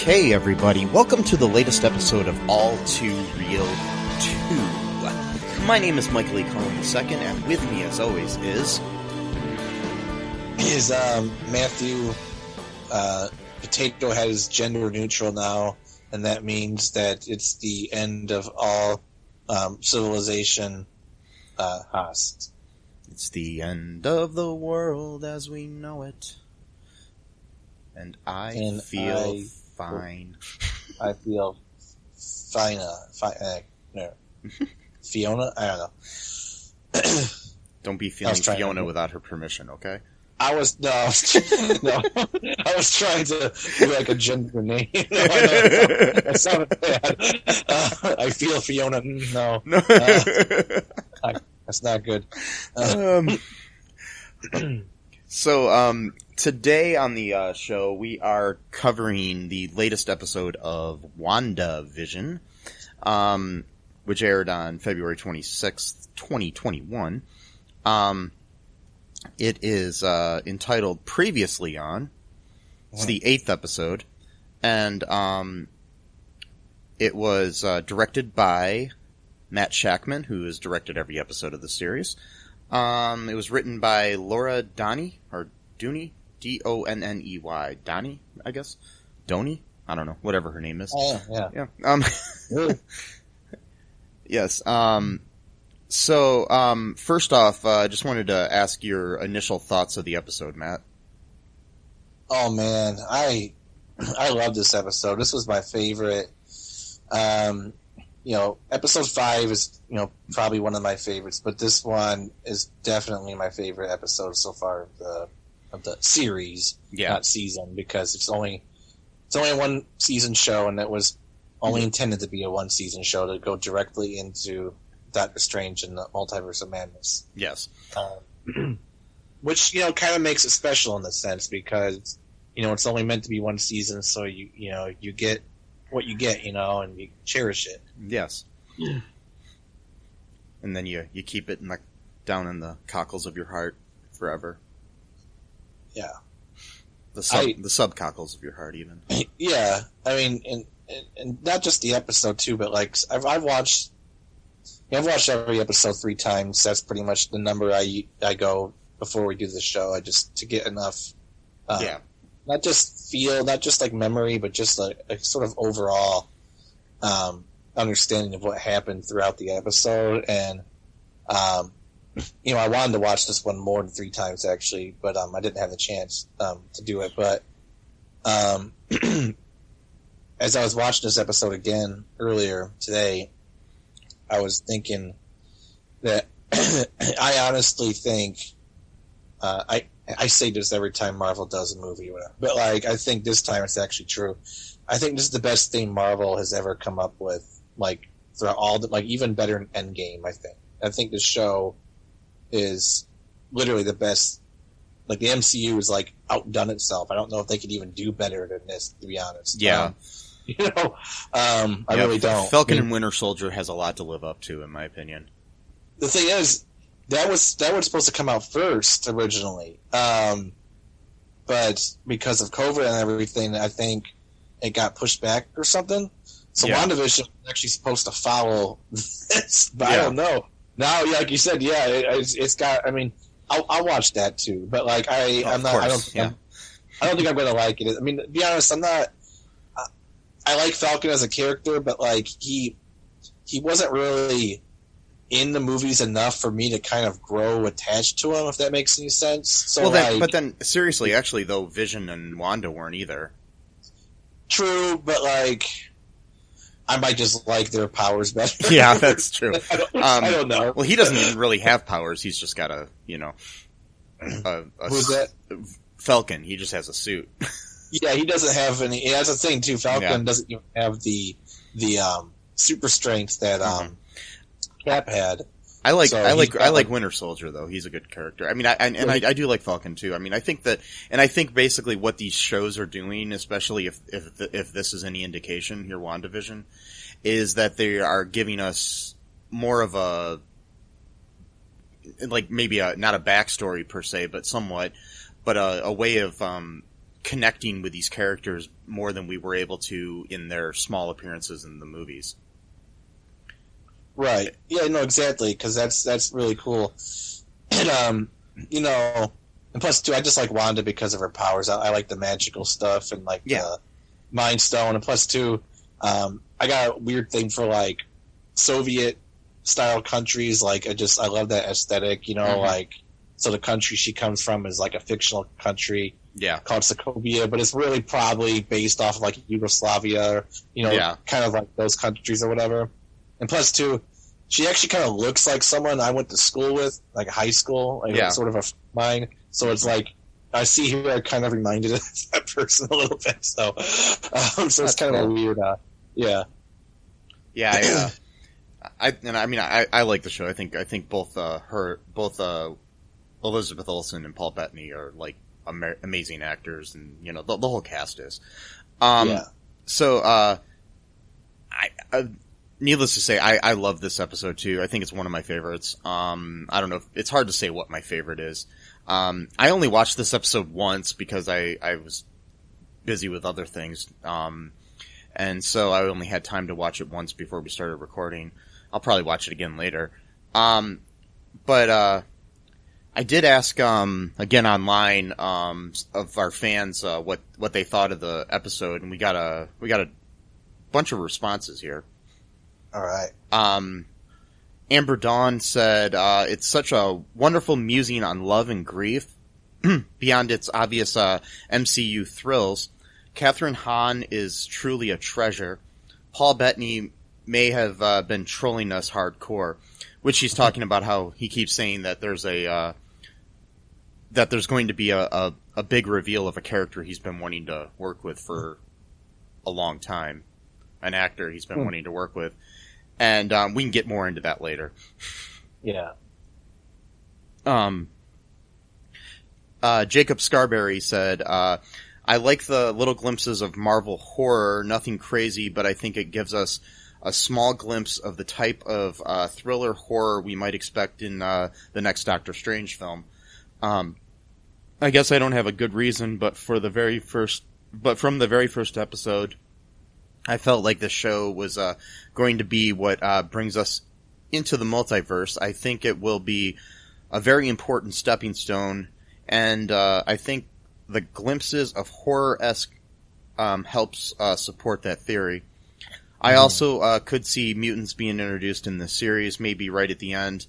Okay, everybody, welcome to the latest episode of All2ReelToo. My name is Michael E. Cullen II, and with me, as always, is Matthew. Potato Head is gender neutral now, and that means that it's the end of all civilization. Haas. It's the end of the world as we know it. And I feel fine. I feel fine. No. Fiona? I don't know. Don't be feeling Fiona without her permission, okay? I was trying to do like a gender name. No, that sounded bad. I feel Fiona. No. That's not good. So, today on the show, we are covering the latest episode of WandaVision, which aired on February 26th, 2021. It is entitled Previously On. It's the 8th episode, and it was directed by Matt Shakman, who has directed every episode of the series. It was written by Laura Donney, or Dooney, Donney, Donney, I guess? Doney? I don't know, whatever her name is. Oh, yeah. Yeah. Really? Yes. So, first off, I just wanted to ask your initial thoughts of the episode, Matt. Oh, man. I love this episode. This was my favorite. Episode 5 is, probably one of my favorites, but this one is definitely my favorite episode so far of the series, not season, because it's only a one season show, and it was only intended to be a one season show to go directly into Doctor Strange and the Multiverse of Madness. Yes. Which, kind of makes it special in a sense, because, it's only meant to be one season, so you get what you get, and you cherish it. Yes. And then you keep it down in the cockles of your heart forever. Yeah. The sub cockles of your heart, even. Yeah. I mean, and not just the episode too, but I've watched every episode 3 times. That's pretty much the number I go before we do the show. To get enough. Not just memory, but just a sort of overall understanding of what happened throughout the episode. And, I wanted to watch this one more than 3 times, actually, but I didn't have the chance to do it. But as I was watching this episode again earlier today, I was thinking that I honestly think I say this every time Marvel does a movie or whatever, but I think this time it's actually true. I think this is the best thing Marvel has ever come up with, throughout all the, even better than Endgame, I think this show is literally the best. The MCU is outdone itself. I don't know if they could even do better than this, to be honest. Yeah. I really don't. Falcon and Winter Soldier has a lot to live up to, in my opinion. The thing is, that was supposed to come out first originally, but because of COVID and everything, I think it got pushed back or something. So WandaVision was actually supposed to follow this, but I don't know. Now, like you said, it's got. I mean, I'll watch that too, but I don't think I'm going to like it. I mean, to be honest, I'm not. I like Falcon as a character, but he wasn't really in the movies enough for me to kind of grow attached to him, if that makes any sense. So, but then seriously, actually, though, Vision and Wanda weren't either. True, but I might just like their powers better. Yeah, that's true. I don't know. Well, he doesn't even really have powers. He's just got a, Who's that? Falcon. He just has a suit. Yeah, he doesn't have any. That's the thing too. Falcon doesn't even have the super strength that Cap had. I like Winter Soldier though. He's a good character. I mean, I do like Falcon too. I mean, I think basically what these shows are doing, especially if this is any indication here, WandaVision, is that they are giving us more of a, like, maybe not a backstory per se, but somewhat, but a way of connecting with these characters more than we were able to in their small appearances in the movies. Right. Yeah, no, exactly, because that's really cool. And, and plus, too, I just like Wanda because of her powers. I like the magical stuff and, like, the Mind Stone. And plus, too, I got a weird thing for, like, Soviet-style countries. Like, I love that aesthetic, like, so the country she comes from is, like, a fictional country. Yeah. Called Sokovia, but it's really probably based off of, like, Yugoslavia, or, kind of like those countries or whatever. And plus, too, she actually kind of looks like someone I went to school with, like high school, like sort of a mine. So it's like, I see here, I kind of reminded of that person a little bit. So, so it's kind of a weird, yeah. Yeah, I like the show. I think both Elizabeth Olsen and Paul Bettany are like amazing actors, and the whole cast is. So, needless to say, I love this episode too. I think it's one of my favorites. I don't know. It's hard to say what my favorite is. I only watched this episode once because I was busy with other things. And so I only had time to watch it once before we started recording. I'll probably watch it again later. But I did ask, again online, of our fans, what they thought of the episode, and we got a bunch of responses here. All right. Amber Dawn said, it's such a wonderful musing on love and grief. Beyond its obvious MCU thrills, Kathryn Hahn is truly a treasure. Paul Bettany may have been trolling us hardcore, which he's talking about how he keeps saying that there's going to be a big reveal of a character he's been wanting to work with for a long time. An actor he's been wanting to work with. And we can get more into that later. Yeah. Jacob Scarberry said, I like the little glimpses of Marvel horror, nothing crazy, but I think it gives us a small glimpse of the type of thriller horror we might expect in the next Doctor Strange film. I guess I don't have a good reason, but from the very first episode, I felt like the show was going to be what brings us into the multiverse. I think it will be a very important stepping stone, and I think the glimpses of horror-esque helps support that theory. I also could see mutants being introduced in the series, maybe right at the end.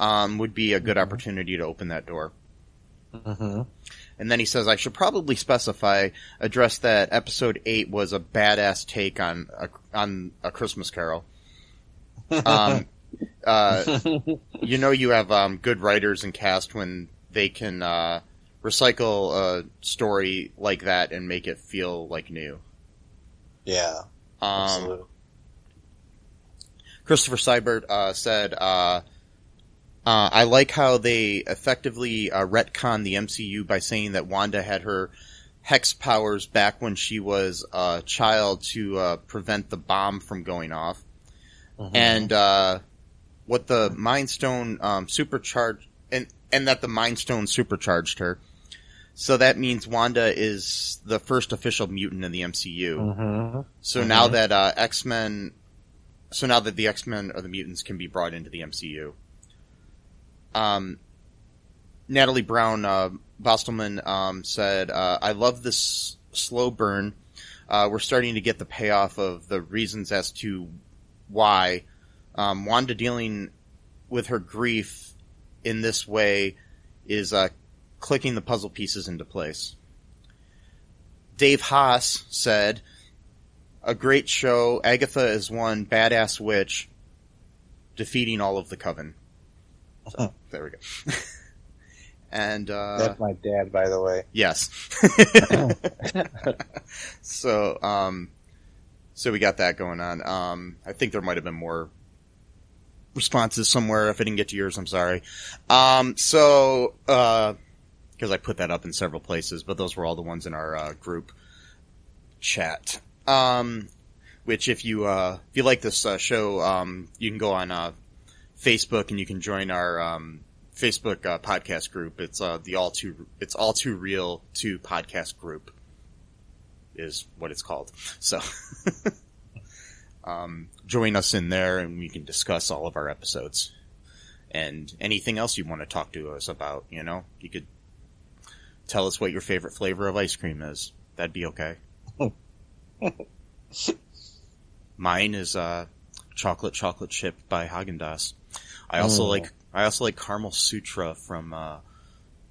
Would be a good opportunity to open that door. And then he says, I should probably address that episode 8 was a badass take on a Christmas Carol. You have good writers and cast when they can recycle a story like that and make it feel like new. Yeah, absolutely. Christopher Seibert said, I like how they effectively retcon the MCU by saying that Wanda had her hex powers back when she was a child to prevent the bomb from going off. And what the Mind Stone supercharged, and that the Mind Stone supercharged her. So that means Wanda is the first official mutant in the MCU. So now that the X-Men or the mutants can be brought into the MCU. Natalie Brown Bostelman said, I love this slow burn. We're starting to get the payoff of the reasons as to why Wanda dealing with her grief in this way is clicking the puzzle pieces into place. Dave Haas said, a great show. Agatha is one badass witch defeating all of the coven. So, there we go. And that's my dad, by the way. Yes. So we got that going on. I think there might have been more responses somewhere. If I didn't get to yours, I'm sorry. Because I put that up in several places, but those were all the ones in our group chat. Which if you like this show, you can go on Facebook and you can join our Facebook podcast group. It's the All2ReelToo podcast group is what it's called. So join us in there and we can discuss all of our episodes and anything else you want to talk to us about. You know, you could tell us what your favorite flavor of ice cream is. That'd be okay. Mine is chocolate chip by Haagen-Dazs. I also like Caramel Sutra from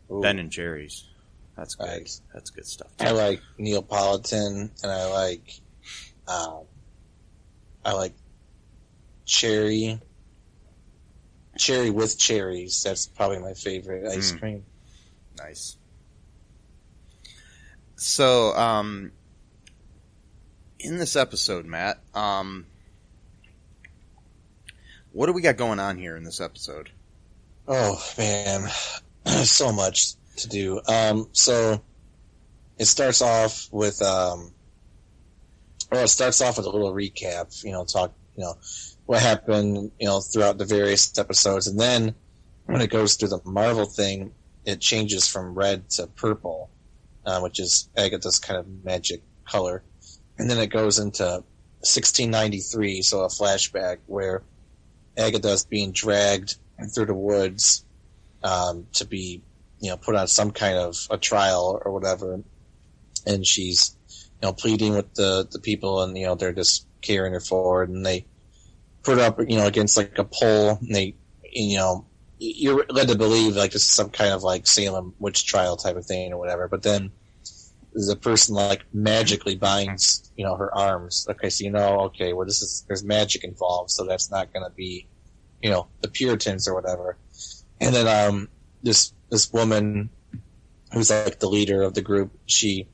Ben and Jerry's. That's good. Nice. That's good stuff. I like Neapolitan, and I like cherry with cherries. That's probably my favorite ice cream. Nice. So, in this episode, Matt, what do we got going on here in this episode? Oh, man. So much to do. So it starts off with a little recap, what happened, throughout the various episodes. And then when it goes through the Marvel thing, it changes from red to purple, which is Agatha's kind of magic color. And then it goes into 1693, so a flashback where Agatha's being dragged through the woods to be, put on some kind of a trial or whatever. And she's, pleading with the people, and, they're just carrying her forward, and they put her up, against like a pole, and they, you're led to believe like this is some kind of like Salem witch trial type of thing or whatever. But then the person like magically binds, her arms. Okay, so well, there's magic involved, so that's not going to be, the Puritans or whatever. And then this woman who's like the leader of the group, she,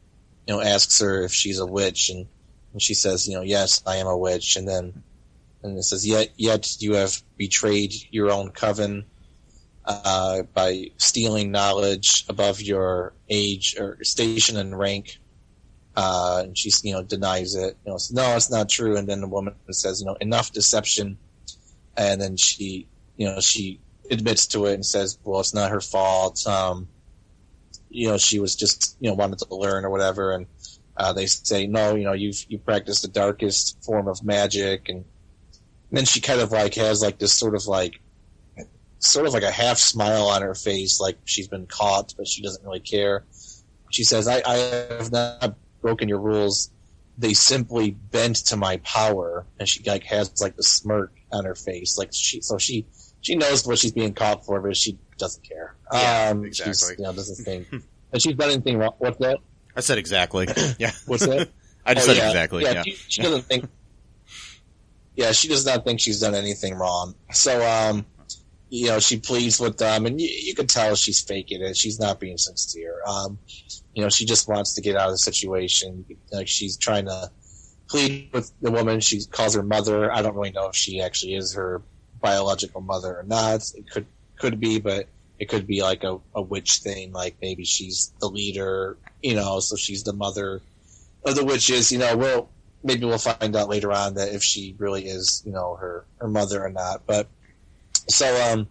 asks her if she's a witch, and she says, yes, I am a witch. And it says, yet you have betrayed your own coven by stealing knowledge above your age or station and rank. And she, denies it. So, no, it's not true. And then the woman says, enough deception. And then she admits to it and says, well, it's not her fault. She was just, wanted to learn or whatever. And they say, no, you practiced the darkest form of magic. And then she kind of like has like this sort of like a half smile on her face, like she's been caught, but she doesn't really care. She says, I have not broken your rules. They simply bent to my power. And she like has like the smirk on her face. Like she knows what she's being caught for, but she doesn't care. Yeah, exactly. She's, doesn't think. And she's done anything wrong. What's that? I said exactly. Yeah. What's that? I just said exactly. Yeah. She doesn't think. Yeah, she does not think she's done anything wrong. So, she pleads with them, and you can tell she's faking it. She's not being sincere. She just wants to get out of the situation. Like she's trying to plead with the woman. She calls her mother. I don't really know if she actually is her biological mother or not. It could be, but it could be like a witch thing. Like maybe she's the leader, so she's the mother of the witches. Maybe we'll find out later on that if she really is, her mother or not. But so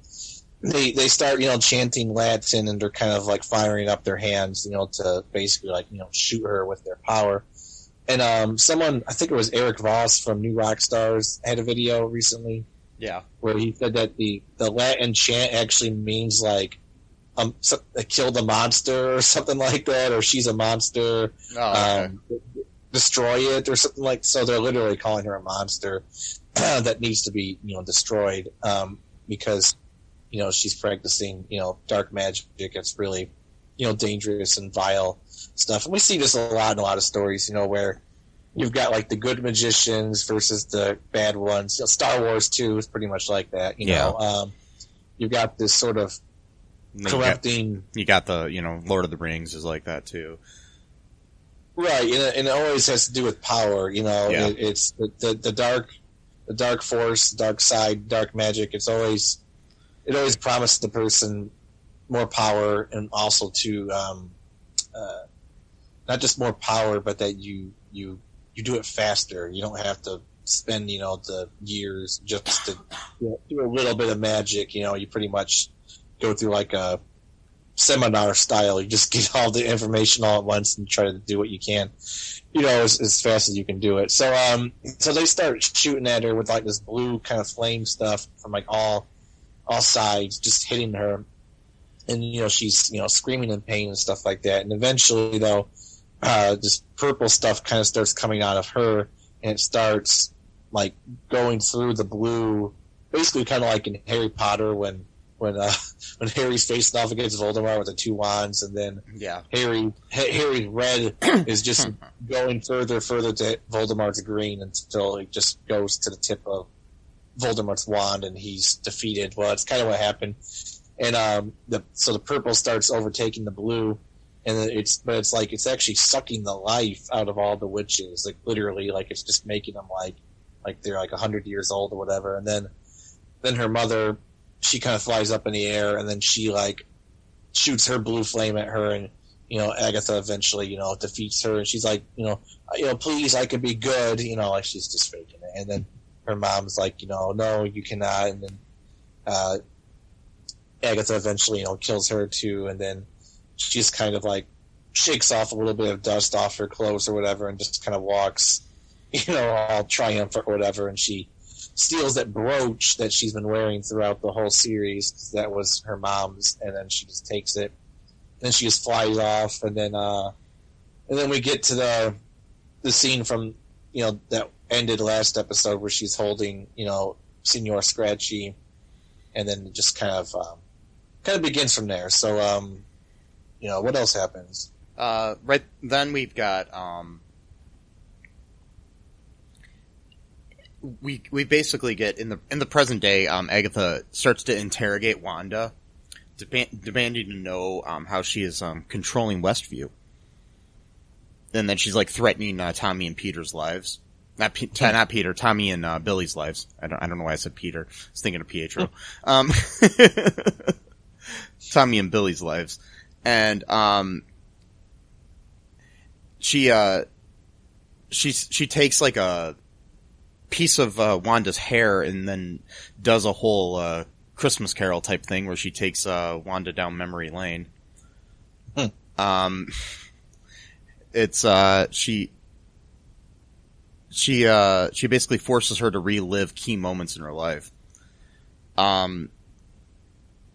they start, chanting Latin, and they're kind of like firing up their hands, to basically like, shoot her with their power. And someone, I think it was Eric Voss from New Rock Stars, had a video recently. Yeah. Where he said that the Latin chant actually means like kill the monster or something like that, or she's a monster. Oh, okay. Destroy it or something like. So they're literally calling her a monster that needs to be destroyed because she's practicing dark magic. It's really dangerous and vile stuff. And we see this a lot in a lot of stories. Where you've got like the good magicians versus the bad ones. Star Wars 2 is pretty much like that. You've got this sort of corrupting. You got the, Lord of the Rings is like that too. Right, and it always has to do with power. Yeah. It's the dark force, dark side, dark magic. It always promises the person more power, and also to not just more power, but that you do it faster. You don't have to spend the years just to do a little bit of magic. You pretty much go through like a seminar style. You just get all the information all at once and try to do what you can, as fast as you can do it. So they start shooting at her with like this blue kind of flame stuff from like all sides, just hitting her. And, she's, screaming in pain and stuff like that. And eventually, though, this purple stuff kind of starts coming out of her, and it starts, like, going through the blue, basically kind of like in Harry Potter when Harry's facing off against Voldemort with the two wands, and then Harry's red is just going further to Voldemort's green until it just goes to the tip of Voldemort's wand, and he's defeated. Well, that's kind of what happened. And so the purple starts overtaking the blue, and it's actually sucking the life out of all the witches, like literally, like it's just making them like they're like 100 years old or whatever. And then her mother, she kind of flies up in the air, and then she like shoots her blue flame at her, and Agatha eventually defeats her, and she's like please, I could be good, like she's just faking it. And then her mom's like no, you cannot. And then Agatha eventually, kills her too, and then she just kind of like shakes off a little bit of dust off her clothes or whatever, and just kind of walks, all triumphant or whatever, and she steals that brooch that she's been wearing throughout the whole series, 'cause that was her mom's, and then she just takes it, and then she just flies off, and then we get to the scene from that ended last episode where she's holding Senor Scratchy, and then it just kind of begins from there. So, what else happens? Right then we've got, we basically get in the present day, Agatha starts to interrogate Wanda, demanding to know, how she is, controlling Westview. And then she's like threatening, Tommy and Peter's lives. Not Peter, Tommy and, Billy's lives. I don't know why I said Peter. I was thinking of Pietro. Tommy and Billy's lives. And, she takes like a piece of, Wanda's hair and then does a whole, Christmas Carol type thing where she takes, Wanda down memory lane. It's, she basically forces her to relive key moments in her life.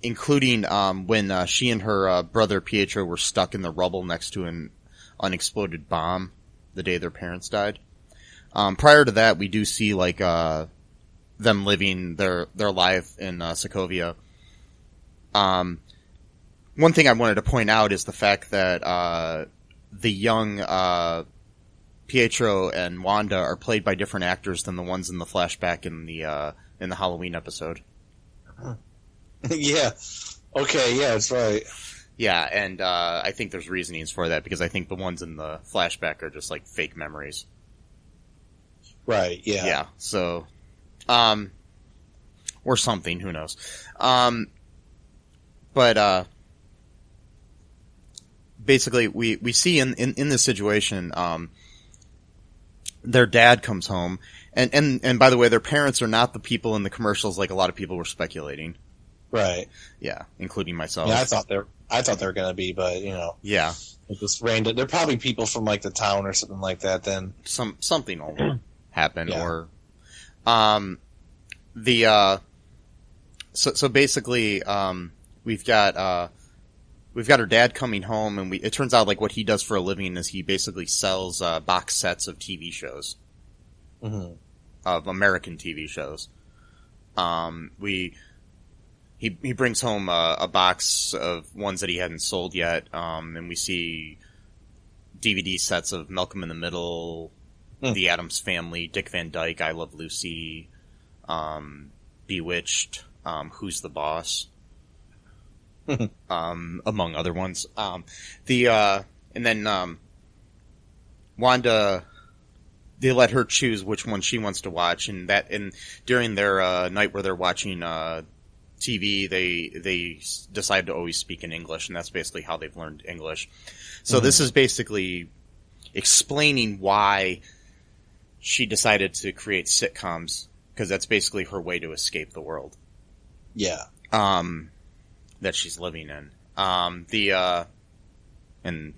Including, when, she and her, brother Pietro were stuck in the rubble next to an unexploded bomb the day their parents died. Prior to that, we do see, like, them living their life in, Sokovia. One thing I wanted to point out is the fact that, the young, Pietro and Wanda are played by different actors than the ones in the flashback in the Halloween episode. Yeah. Okay, yeah, that's right. Yeah, and I think there's reasonings for that, because I think the ones in the flashback are just like fake memories. Right, yeah. Yeah, so or something, who knows. But basically we see in this situation, their dad comes home, and by the way, their parents are not the people in the commercials like a lot of people were speculating. Right. Yeah, including myself. Yeah, I thought they were gonna be, but yeah, it just random. They're probably people from like the town or something like that. Then something will happen, yeah. Or so basically we've got her dad coming home, and it turns out like what he does for a living is he basically sells box sets of TV shows, of American TV shows. He brings home a box of ones that he hadn't sold yet, and we see DVD sets of Malcolm in the Middle, The Addams Family, Dick Van Dyke, I Love Lucy, Bewitched, Who's the Boss. among other ones. And then Wanda, they let her choose which one she wants to watch, and during their night where they're watching TV, they decide to always speak in English, and that's basically how they've learned English. So this is basically explaining why she decided to create sitcoms, because that's basically her way to escape the world. Yeah. That she's living in. And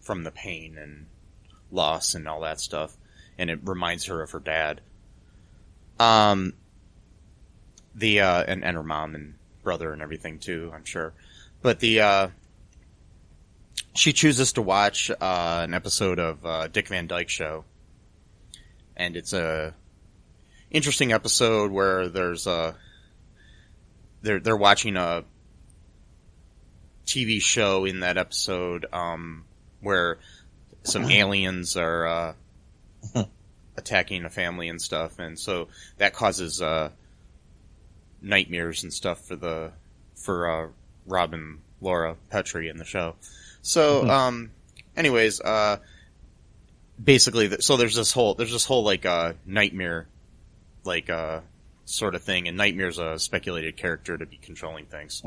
from the pain and loss and all that stuff. And it reminds her of her dad. And her mom and brother and everything too, I'm sure. But she chooses to watch an episode of Dick Van Dyke Show. And it's a interesting episode where there's they're watching a TV show in that episode, where some aliens are, attacking a family and stuff. And so that causes, nightmares and stuff for Rob and Laura Petrie in the show. So, anyways, basically, so there's this whole like nightmare, like sort of thing, and Nightmare's a speculated character to be controlling things.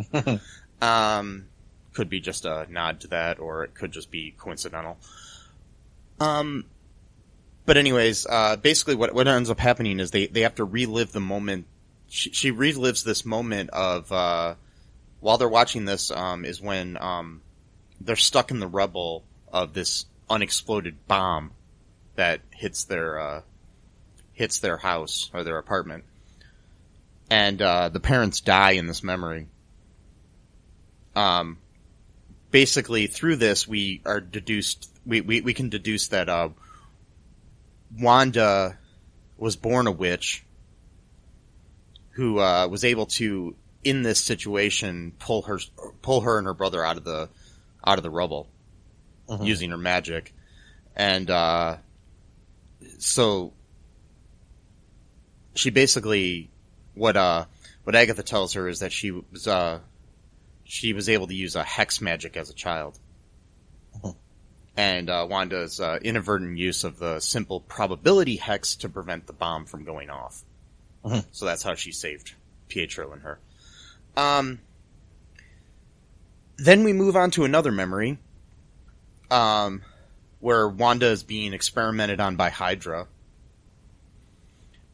Could be just a nod to that, or it could just be coincidental. But anyways, basically what ends up happening is they have to relive the moment. She relives this moment of while they're watching this, is when they're stuck in the rubble of this unexploded bomb that hits their house or their apartment, and the parents die in this memory. Basically, through this, we can deduce that Wanda was born a witch who was able to, in this situation, pull her and her brother out of the rubble using her magic, and so she basically what Agatha tells her is that she was able to use a hex magic as a child. And Wanda's inadvertent use of the simple probability hex to prevent the bomb from going off. So that's how she saved Pietro and her. Then we move on to another memory, where Wanda is being experimented on by Hydra.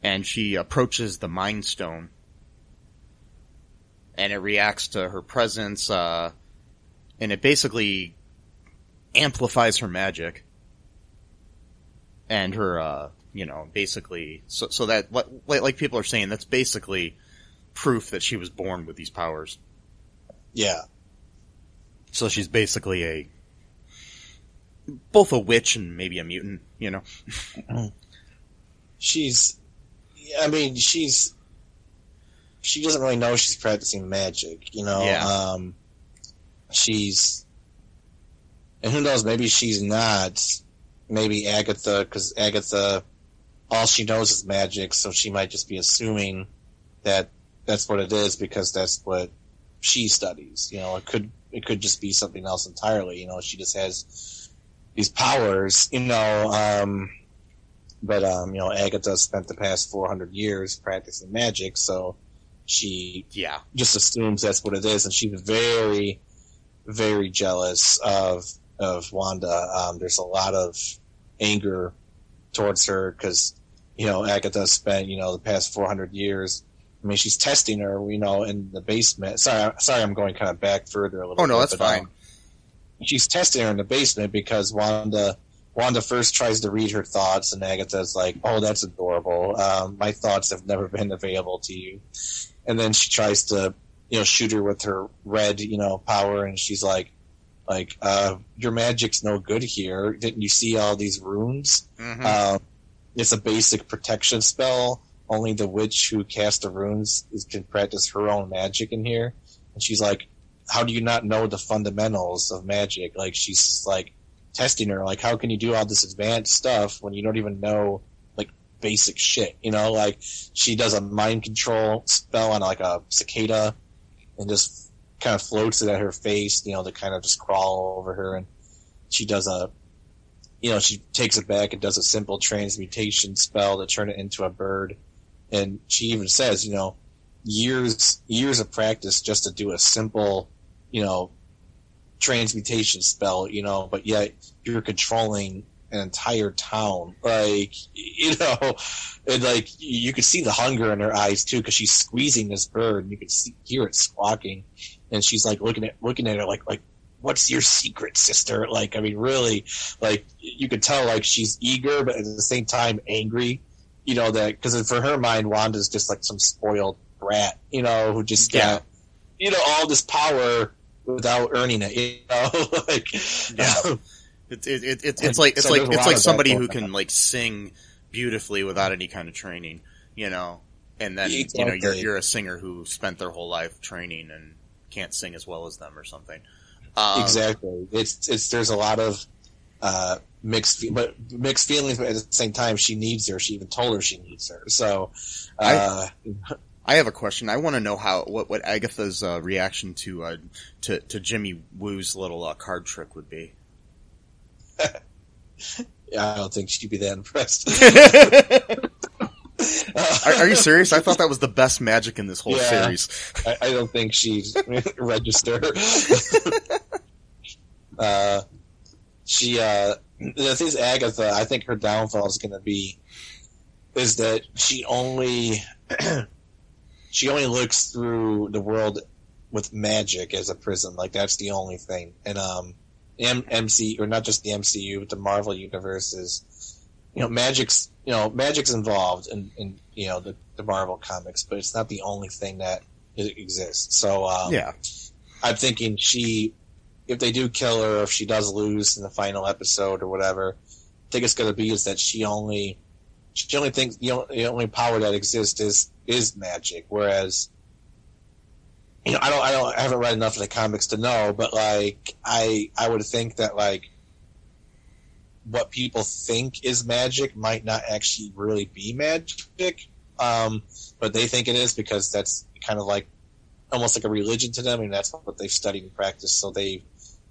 And she approaches the Mind Stone. And it reacts to her presence, and it basically amplifies her magic. And her, basically, so that, like people are saying, that's basically proof that she was born with these powers. Yeah. So she's basically both a witch and maybe a mutant, She doesn't really know she's practicing magic, Yeah. And who knows, maybe she's not. Maybe Agatha, because Agatha, all she knows is magic, so she might just be assuming that that's what it is because that's what she studies. It could just be something else entirely. She just has these powers. But Agatha spent the past 400 years practicing magic, so she just assumes that's what it is, and she's very, very jealous of Wanda. There's a lot of anger towards her because, Agatha spent, the past 400 years. I mean, she's testing her, in the basement. Sorry, I'm going kind of back further a little bit. Oh, no, that's fine. She's testing her in the basement because Wanda first tries to read her thoughts, and Agatha's like, "Oh, that's adorable. My thoughts have never been available to you." And then she tries to, shoot her with her red, power, and she's like, your magic's no good here. Didn't you see all these runes? Mm-hmm. It's a basic protection spell. Only the witch who casts the runes can practice her own magic in here. And she's like, how do you not know the fundamentals of magic? Like, she's just like testing her. Like, how can you do all this advanced stuff when you don't even know, like, basic shit? Like, she does a mind control spell on, like, a cicada and just kind of floats it at her face, to kind of just crawl over her, and she does she takes it back and does a simple transmutation spell to turn it into a bird. And she even says, years of practice just to do a simple, transmutation spell, but yet you're controlling an entire town. Like, and like you could see the hunger in her eyes too, because she's squeezing this bird and you could hear it squawking. And she's like looking at her like, what's your secret, sister? Like, I mean, really, like you could tell like she's eager, but at the same time angry, that because for her mind, Wanda's just like some spoiled brat, who just got, all this power without earning it, like, It's like somebody who can like sing beautifully without any kind of training, and then exactly. you're a singer who spent their whole life training and can't sing as well as them or something. Exactly. There's a lot of mixed feelings, but at the same time, she needs her. She even told her she needs her. So, I have a question. I want to know what Agatha's reaction to Jimmy Woo's little card trick would be. Yeah, I don't think she'd be that impressed. Are you serious? I thought that was the best magic in this whole series. I don't think she's registered. The thing is, Agatha, I think her downfall is going to be is that she only looks through the world with magic as a prism. Like that's the only thing. And MC, or not just the MCU, but the Marvel universe is, magic's involved in the Marvel comics, but it's not the only thing that exists. So, I'm thinking if they do kill her, or if she does lose in the final episode or whatever, I think it's going to be is that she only thinks the only power that exists is magic. Whereas, I haven't read enough of the comics to know, but like, I would think that like, what people think is magic might not actually really be magic. But they think it is because that's kind of like, almost like a religion to them, and that's what they've studied and practiced. So they've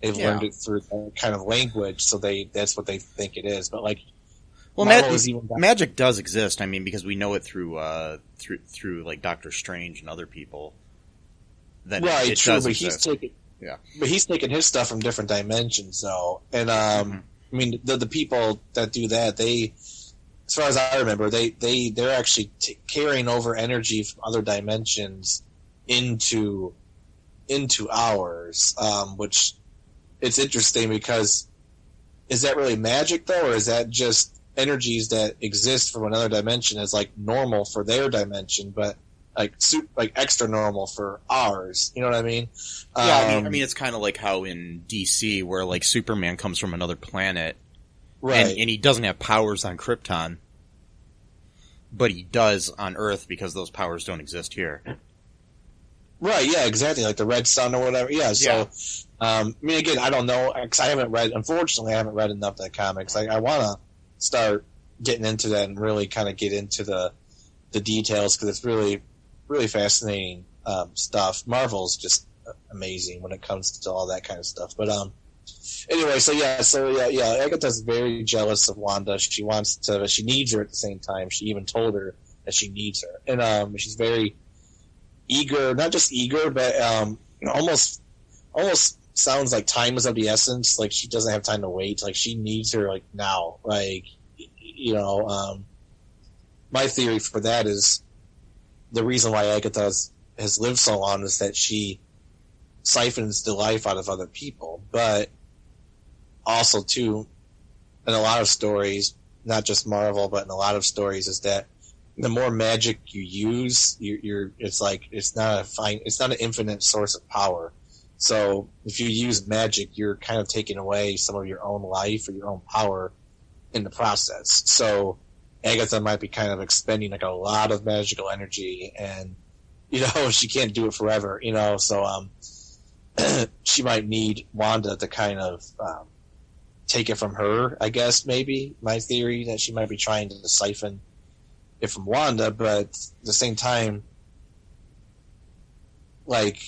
learned it through that kind of language. So that's what they think it is. But like, well, magic does exist. I mean, because we know it through like Doctor Strange and other people. Then right, it true. does But exist. he's taking his stuff from different dimensions, though. And I mean, the people that do that, as far as I remember, they're actually carrying over energy from other dimensions into ours, which it's interesting because is that really magic though, or is that just energies that exist from another dimension as like normal for their dimension, but like extra normal for ours? You know what I mean? Yeah, I mean, it's kind of like how in DC, where like Superman comes from another planet, right? And he doesn't have powers on Krypton, but he does on Earth because those powers don't exist here. Right, yeah, exactly, like the Red Sun or whatever. Yeah, so, I mean, again, I don't know, because unfortunately, I haven't read enough of the comics. I want to start getting into that and really kind of get into the details, because it's really, really fascinating stuff. Marvel's just amazing when it comes to all that kind of stuff. But anyway, Agatha's very jealous of Wanda. She needs her at the same time. She even told her that she needs her, and she's very eager, not just eager, but almost sounds like time is of the essence. Like she doesn't have time to wait. Like she needs her like now. Like my theory for that is the reason why Agatha has lived so long is that she siphons the life out of other people, but also too, in a lot of stories, not just Marvel, but in a lot of stories, is that the more magic you use, it's not an infinite source of power. So if you use magic, you're kind of taking away some of your own life or your own power in the process. So Agatha might be kind of expending like a lot of magical energy, and she can't do it forever. So she might need Wanda to kind of take it from her. I guess maybe my theory that she might be trying to siphon it from Wanda, but at the same time, like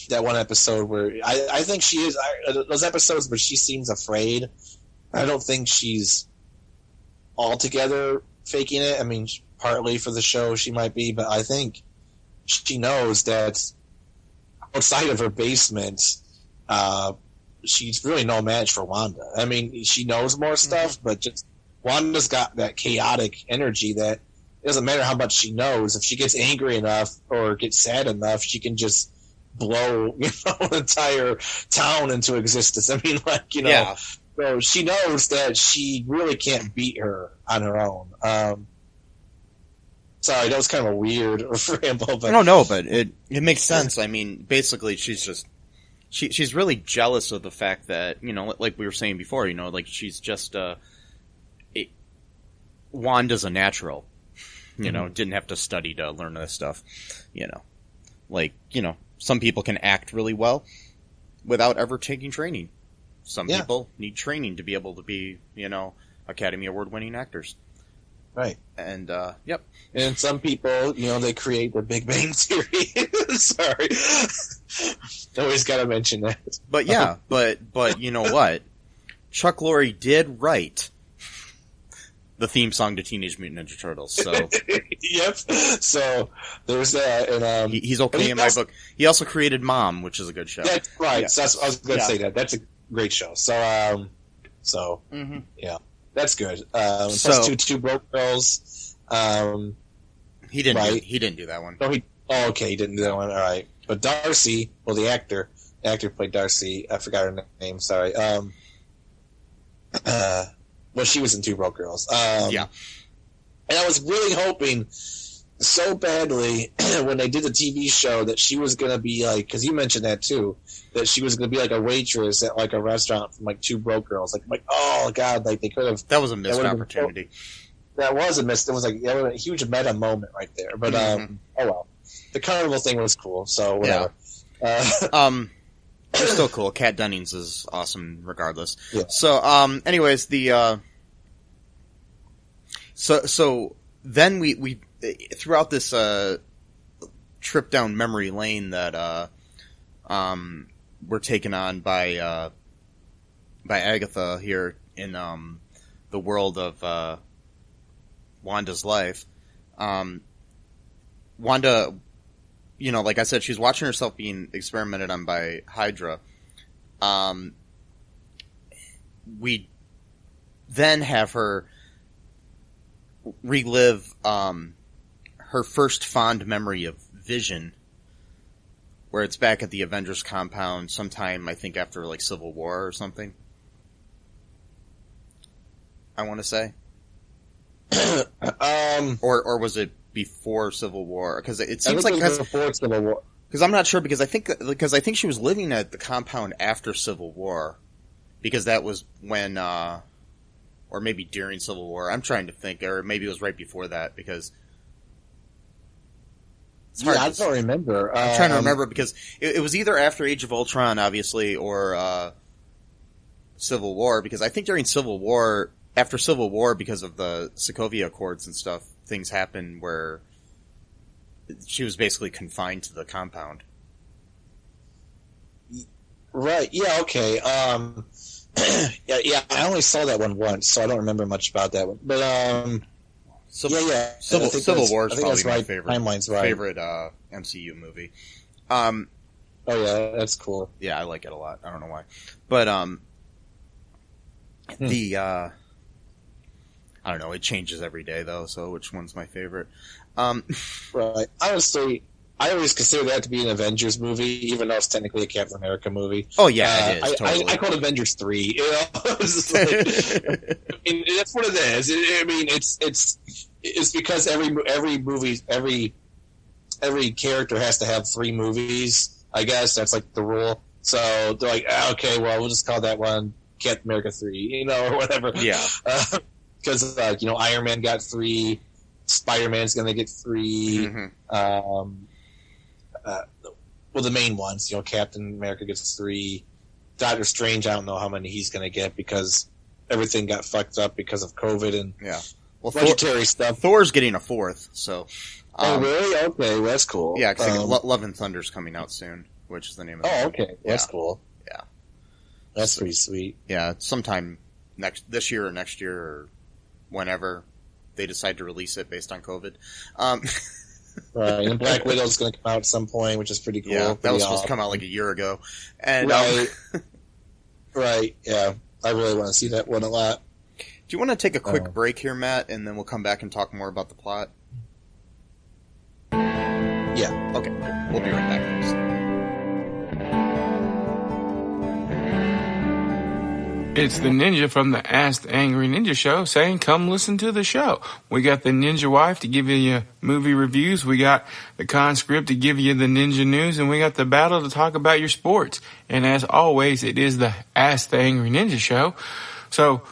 that one episode where I think she is those episodes where she seems afraid. I don't think she's altogether faking it. I mean, partly for the show she might be, but I think she knows that outside of her basement, she's really no match for Wanda. I mean, she knows more stuff, but just Wanda's got that chaotic energy that it doesn't matter how much she knows. If she gets angry enough or gets sad enough, she can just blow, an entire town into existence. I mean, Yeah. So she knows that she really can't beat her on her own. Sorry, that was kind of a weird ramble, but No, but it makes sense. I mean, basically, she's really jealous of the fact that, like we were saying before, like she's just Wanda's a natural. Didn't have to study to learn this stuff. Some people can act really well without ever taking training. Some people need training to be able to be, Academy Award-winning actors. Right. And, yep. And some people, they create the Big Bang Theory. Sorry. Always got to mention that. But yeah, but you know what? Chuck Lorre did write the theme song to Teenage Mutant Ninja Turtles, so. Yep. So, there's that. And, he's okay in my book. He also created Mom, which is a good show. That's right. Yeah. So I was going to say that. That's a great show. So, mm-hmm. Yeah. That's good. Plus two broke girls. He didn't. Right. He didn't do that one. Okay, he didn't do that one. All right, but Darcy, the actor played Darcy. I forgot her name. Sorry. She was in Two Broke Girls. Yeah. And I was really hoping so badly when they did the TV show that she was going to be like, because you mentioned that too, that she was going to be like a waitress at like a restaurant from like Two Broke Girls. Like oh god, like they could have. That was a missed opportunity. That was a mist. It was like a huge meta moment right there. But oh well, the carnival thing was cool. So whatever. Yeah. It's still cool. Kat Dennings is awesome, regardless. Yeah. So anyways, so then we throughout this trip down memory lane that we're taken on by Agatha here in the world of Wanda's life. Wanda, like I said, she's watching herself being experimented on by Hydra. We then have her relive her first fond memory of Vision, where it's back at the Avengers compound sometime, I think, after like Civil War or something. I want to say. Or was it before Civil War? Because it seems like before Civil War. Because I'm not sure, because I think she was living at the compound after Civil War, because that was when, or maybe during Civil War. I'm trying to think, or maybe it was right before that, because it's hard. I don't remember. I'm trying to remember, because it was either after Age of Ultron, obviously, or Civil War, because I think during Civil War, after Civil War, because of the Sokovia Accords and stuff, things happened where she was basically confined to the compound. Right. Yeah. Okay. Yeah. I only saw that one once, so I don't remember much about that one. But Civil War is probably my favorite. Timeline's right. Favorite MCU movie. Oh yeah, that's cool. Yeah, I like it a lot. I don't know why, but I don't know. It changes every day, though. So, which one's my favorite? Right. Honestly, I always consider that to be an Avengers movie, even though it's technically a Captain America movie. Oh yeah, it is. Totally. I call it Avengers 3. It's like, I mean, that's what it is. It's because every movie, every character has to have 3 movies. I guess that's like the rule. So they're like, okay, well, we'll just call that one Captain America 3, or whatever. Yeah. Because Iron Man got 3, Spider-Man's going to get 3. Mm-hmm. The main ones, Captain America gets 3. Doctor Strange, I don't know how many he's going to get because everything got fucked up because of COVID and budgetary stuff. Thor's getting a 4th, so. Oh, really? Okay, well, that's cool. Yeah, because Love and Thunder's coming out soon. which is the name of the Oh, okay. That's cool. Yeah. That's pretty sweet. Yeah, sometime this year or next year or whenever they decide to release it based on COVID. Right, and Black Widow's going to come out at some point, which is pretty cool. Yeah, that was supposed to come out like a year ago. And, right. Right, yeah. I really want to see that one a lot. Do you want to take a quick break here, Matt, and then we'll come back and talk more about the plot? Yeah. Okay, cool. We'll be right back, folks. It's the ninja from the Ask the Angry Ninja Show saying, come listen to the show. We got the ninja wife to give you your movie reviews. We got the conscript to give you the ninja news. And we got the battle to talk about your sports. And as always, it is the Ask the Angry Ninja Show. So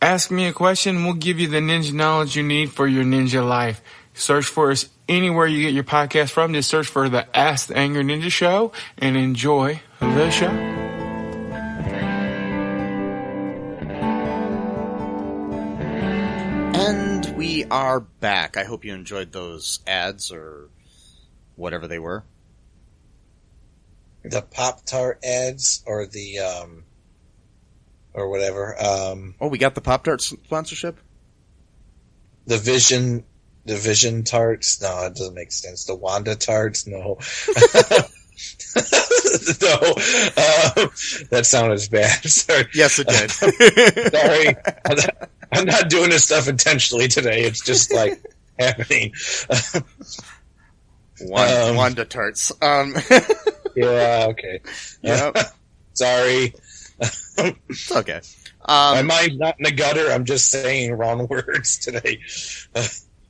ask me a question. We'll give you the ninja knowledge you need for your ninja life. Search for us anywhere you get your podcast from. Just search for the Ask the Angry Ninja Show and enjoy the show. And we are back. I hope you enjoyed those ads or whatever they were. The Pop-Tart ads or the, or whatever. Oh, we got the Pop-Tart sponsorship? The Vision tarts? No, it doesn't make sense. The Wanda tarts? No. No. That sounded bad. Sorry. Yes, it did. Sorry. I'm not doing this stuff intentionally today. It's just like happening. Wanda tarts. Yeah, okay. Yep. Sorry. It's okay. My mind's not in the gutter. I'm just saying wrong words today.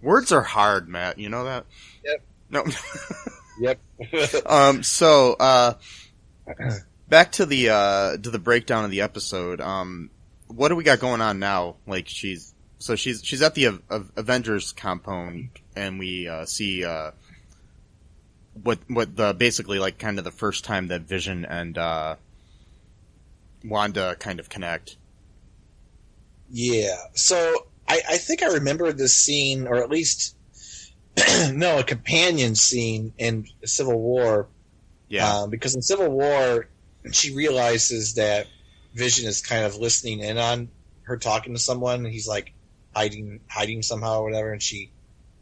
Words are hard, Matt. You know that? Yep. No. Yep. So, back to the breakdown of the episode. What do we got going on now? Like she's at the Avengers compound, and we see what the basically like kind of the first time that Vision and Wanda kind of connect. Yeah. So I think I remember this scene, or at least no, a companion scene in Civil War. Yeah. Because in Civil War, she realizes that Vision is kind of listening in on her talking to someone, and he's like hiding somehow or whatever. And she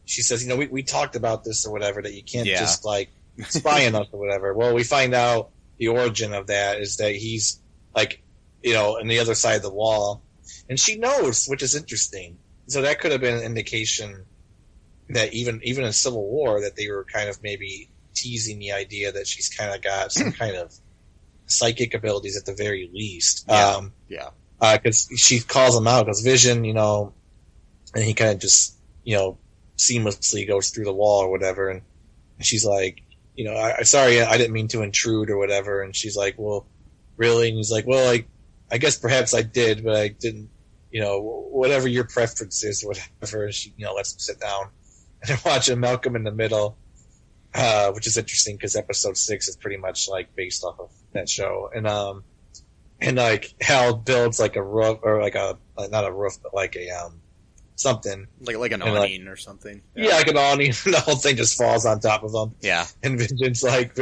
says, we talked about this or whatever, that you can't just like spy on us or whatever. Well, we find out the origin of that is that he's like, on the other side of the wall, and she knows, which is interesting. So that could have been an indication that even in Civil War that they were kind of maybe teasing the idea that she's kind of got some kind of psychic abilities at the very least. Because she calls him out, because Vision, and he kind of just, seamlessly goes through the wall or whatever, and she's like, sorry, I didn't mean to intrude or whatever, and she's like, well, really? And he's like, well, I guess perhaps I did, but I didn't, whatever your preference is or whatever. And she, lets him sit down, and they're watching Malcolm in the Middle, which is interesting because episode 6 is pretty much like based off of that show. And like Hal builds like a roof, or like not a roof, but like a something like an awning or something. Yeah, like an awning. And the whole thing just falls on top of him. Yeah. And Vision's like,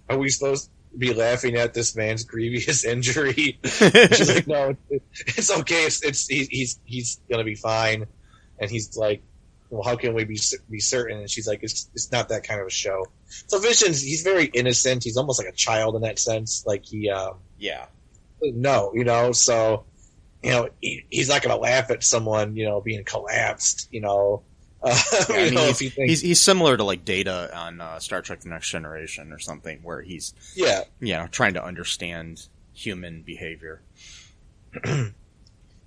are we supposed to be laughing at this man's grievous injury? She's like, no, it's okay. He's gonna be fine. And he's like, well, how can we be certain? And she's like, it's not that kind of a show. So he's very innocent. He's almost like a child in that sense. Like he, so, he's not going to laugh at someone, being collapsed, he's similar to like Data on Star Trek: The Next Generation or something, where he's, trying to understand human behavior.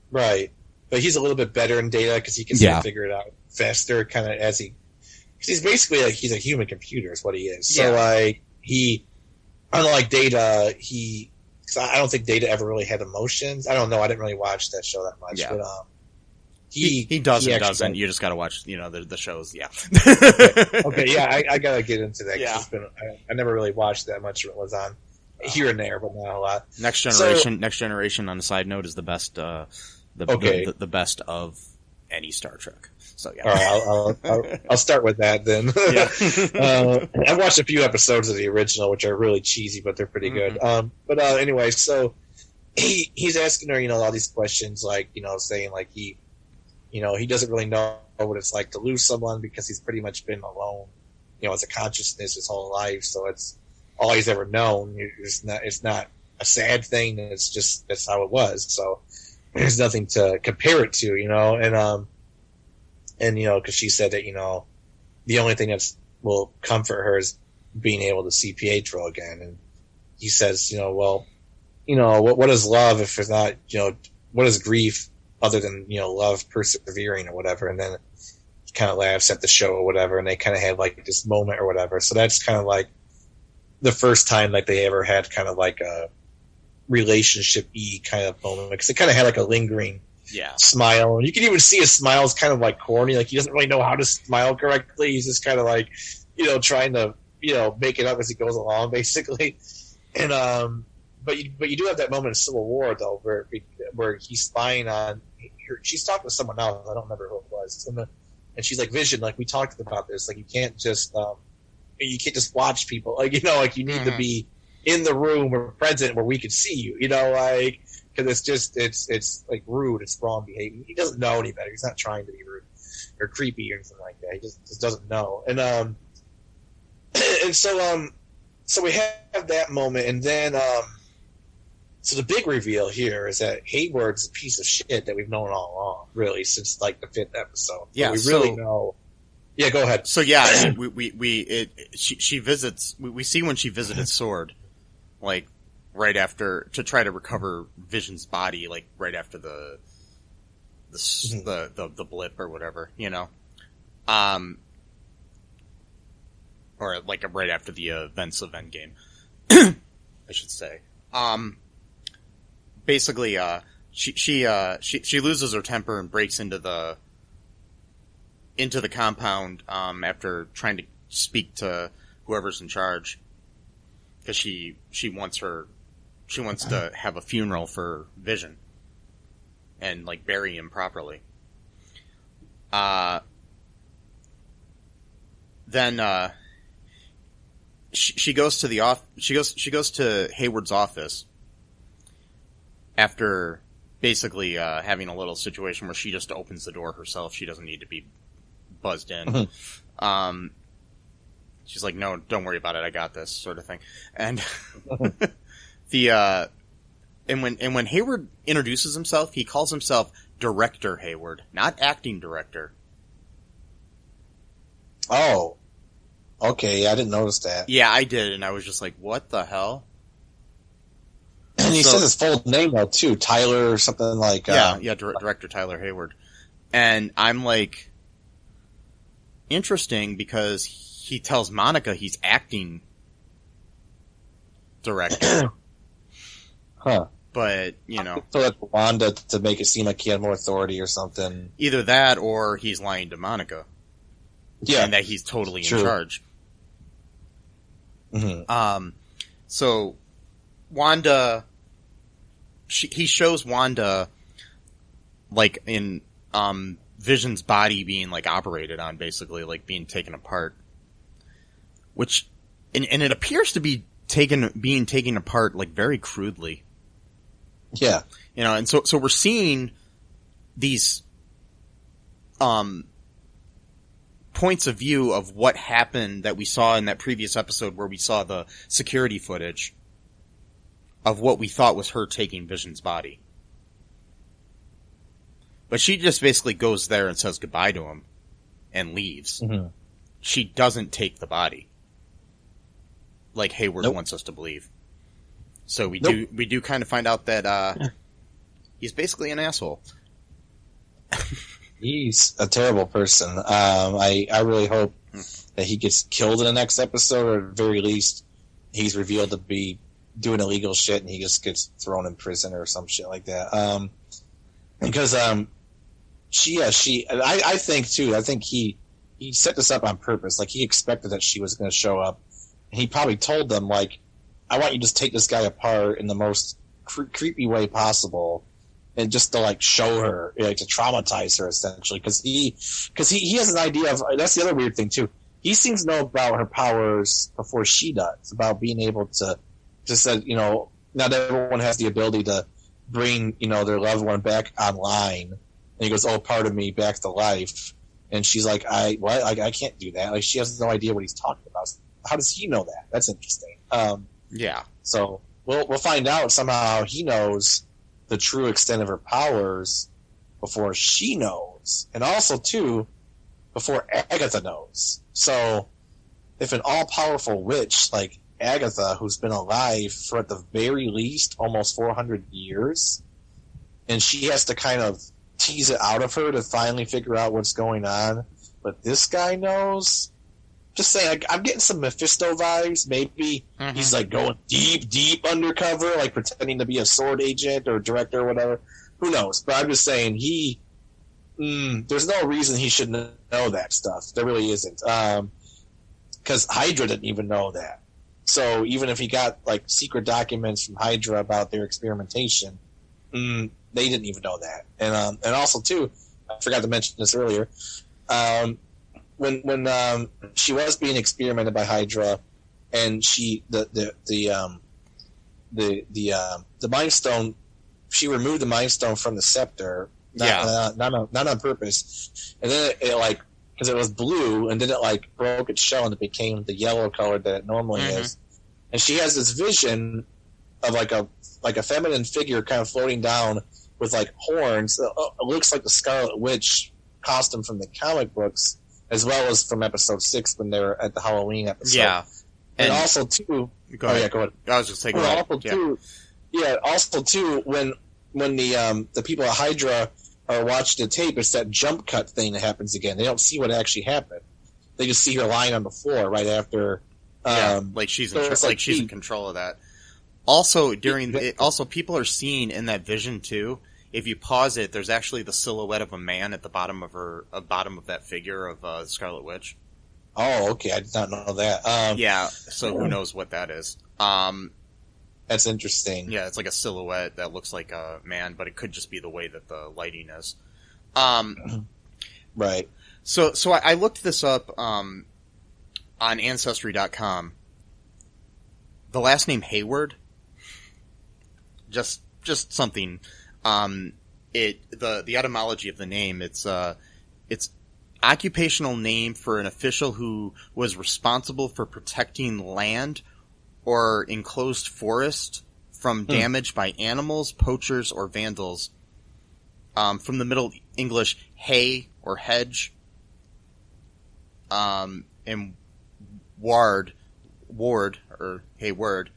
Right. But he's a little bit better in Data because he can sort of figure it out faster, kind of because he's basically like, he's a human computer is what he is. So like unlike Data, I don't think Data ever really had emotions. I don't know. I didn't really watch that show that much, but he doesn't. You just got to watch, the shows. Yeah. Okay. Yeah. I gotta get into that. Yeah. I never really watched that much of it was on here and there, but not a lot. Next Generation on a side note is the best. The best of any Star Trek. So yeah. All right, I'll start with that then. Yeah. I watched a few episodes of the original, which are really cheesy, but they're pretty good. But anyway, so he's asking her, all these questions, like, saying like he doesn't really know what it's like to lose someone because he's pretty much been alone, as a consciousness his whole life. So it's all he's ever known. It's not a sad thing. It's just, that's how it was. So there's nothing to compare it to, and because she said that, the only thing that will comfort her is being able to see Pietro again. And he says, well, what is love if it's not, what is grief other than, love persevering or whatever. And then he kind of laughs at the show or whatever. And they kind of have like this moment or whatever. So that's kind of like the first time like they ever had kind of like a relationship-y kind of moment. Because it kind of had like a lingering smile. And you can even see his smile is kind of like corny. Like he doesn't really know how to smile correctly. He's just kind of like, trying to, make it up as he goes along, basically. And, but you do have that moment in Civil War though, where he's spying on her. She's talking to someone else. I don't remember who it was. And she's like, Vision, like we talked about this. Like you can't just watch people. Like like you need to be in the room or present where we can see you. Like because it's like rude. It's wrong behavior. He doesn't know any better. He's not trying to be rude or creepy or anything like that. He just doesn't know. And and so we have that moment, and then so the big reveal here is that Hayward's a piece of shit that we've known all along, really, since like the 5th episode. Yeah, we really know. Yeah, go ahead. So yeah, she visits. We see when she visited Sword, like right after to try to recover Vision's body, like right after the blip or whatever, or like right after the events of Endgame, I should say. Basically, she loses her temper and breaks into the compound after trying to speak to whoever's in charge, because she wants to have a funeral for Vision and like bury him properly. Then she goes to she goes to Hayward's office after basically having a little situation where she just opens the door herself. She doesn't need to be buzzed in. She's like, no, don't worry about it. I got this, sort of thing. And when Hayward introduces himself, he calls himself Director Hayward, not Acting Director. Oh, okay. I didn't notice that. Yeah, I did, and I was just like, what the hell? And he says his full name though too, Tyler or something like. Director Tyler Hayward, and I'm like, interesting, because he tells Monica he's acting director. Huh. But, so that's Wanda to make it seem like he had more authority or something. Either that or he's lying to Monica. Yeah. And that he's totally in charge. Mm-hmm. So Wanda, he shows Wanda like in Vision's body being like operated on, basically like being taken apart, which and it appears to be being taken apart like very crudely. Yeah, and so we're seeing these points of view of what happened that we saw in that previous episode where we saw the security footage of what we thought was her taking Vision's body. But she just basically goes there and says goodbye to him and leaves. Mm-hmm. She doesn't take the body, like Hayward wants us to believe. So we do kind of find out that he's basically an asshole. He's a terrible person. I really hope that he gets killed in the next episode, or at the very least, he's revealed to be doing illegal shit and he just gets thrown in prison or some shit like that. Because I think too. I think he set this up on purpose. Like he expected that she was going to show up. And he probably told them, like, I want you to just take this guy apart in the most creepy way possible, and just to like show her, like to traumatize her essentially, because he has an idea of, that's the other weird thing too. He seems to know about her powers before she does, about being able to just said, not everyone has the ability to bring, their loved one back online. And he goes, "Oh, part of me back to life." And she's like, I can't do that. Like, she has no idea what he's talking about. How does he know that? That's interesting. Yeah. So we'll find out somehow he knows the true extent of her powers before she knows. And also, too, before Agatha knows. So if an all-powerful witch like Agatha, who's been alive for at the very least almost 400 years, and she has to kind of tease it out of her to finally figure out what's going on, but this guy knows. Just saying, like, I'm getting some Mephisto vibes. Maybe he's like going deep undercover, like pretending to be a sword agent or director or whatever. Who knows? But I'm just saying there's no reason he should know that stuff. There really isn't. Because Hydra didn't even know that. So even if he got like secret documents from Hydra about their experimentation, they didn't even know that. And also too, I forgot to mention this earlier. When she was being experimented by Hydra, and the Mind Stone, she removed the Mind Stone from the scepter, not on purpose, and then it like, because it was blue, and then it like broke its shell and it became the yellow color that it normally is, and she has this vision of like a feminine figure kind of floating down with like horns. It looks like the Scarlet Witch costume from the comic books, as well as from episode 6 when they were at the Halloween episode. Yeah. And also too, go ahead. Go ahead. I was just saying. Also too, when the people at Hydra are watching the tape, it's that jump cut thing that happens again. They don't see what actually happened. They just see her lying on the floor right after. Like she's in control of that. Also, also people are seeing in that vision too. If you pause it, there's actually the silhouette of a man at the bottom of that figure of Scarlet Witch. Oh, okay. I did not know that. Yeah. So who knows what that is? That's interesting. Yeah, it's like a silhouette that looks like a man, but it could just be the way that the lighting is. Right. So I looked this up on Ancestry.com. The last name Hayward, just something. The etymology of the name, it's occupational name for an official who was responsible for protecting land or enclosed forest from damage by animals, poachers, or vandals. From the Middle English, hay or hedge, and ward, or hayward,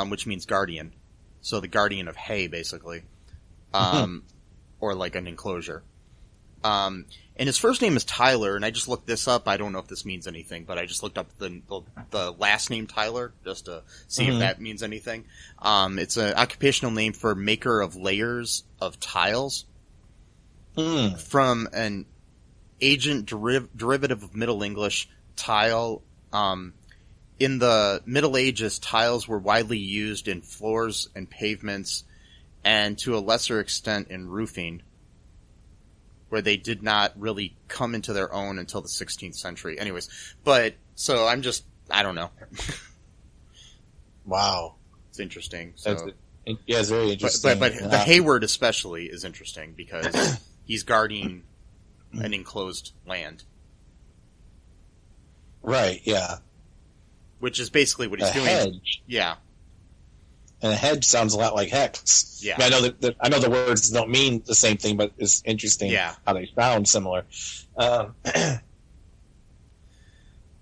which means guardian. So the guardian of hay, basically. Or like an enclosure. And his first name is Tyler, and I just looked this up. I don't know if this means anything, but I just looked up the last name Tyler just to see if that means anything. It's an occupational name for maker of layers of tiles. From an ancient derivative of Middle English, tile. In the Middle Ages, tiles were widely used in floors and pavements, and to a lesser extent in roofing, where they did not really come into their own until the 16th century. Anyways, so I don't know. Wow. It's interesting. So. Yeah, it's very interesting. But the Hayward especially is interesting because he's guarding an enclosed land. Right, yeah. Which is basically what he's doing. Hedge. Yeah. And a hedge sounds a lot like hex. Yeah. I know I know the words don't mean the same thing, but it's interesting how they sound similar.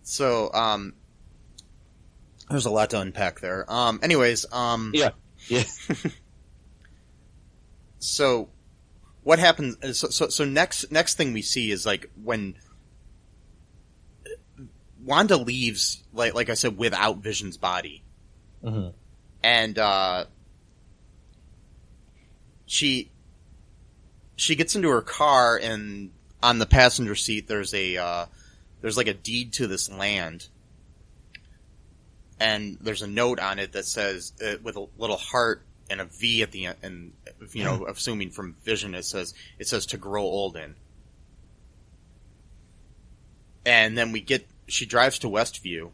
So, there's a lot to unpack there. Anyways, yeah. So, what happens? So next thing we see is like when Wanda leaves, like I said, without Vision's body. Mm-hmm. And she gets into her car, and on the passenger seat there's like a deed to this land, and there's a note on it that says with a little heart and a V at the end, and assuming from Vision, it says to grow old in. And then she drives to Westview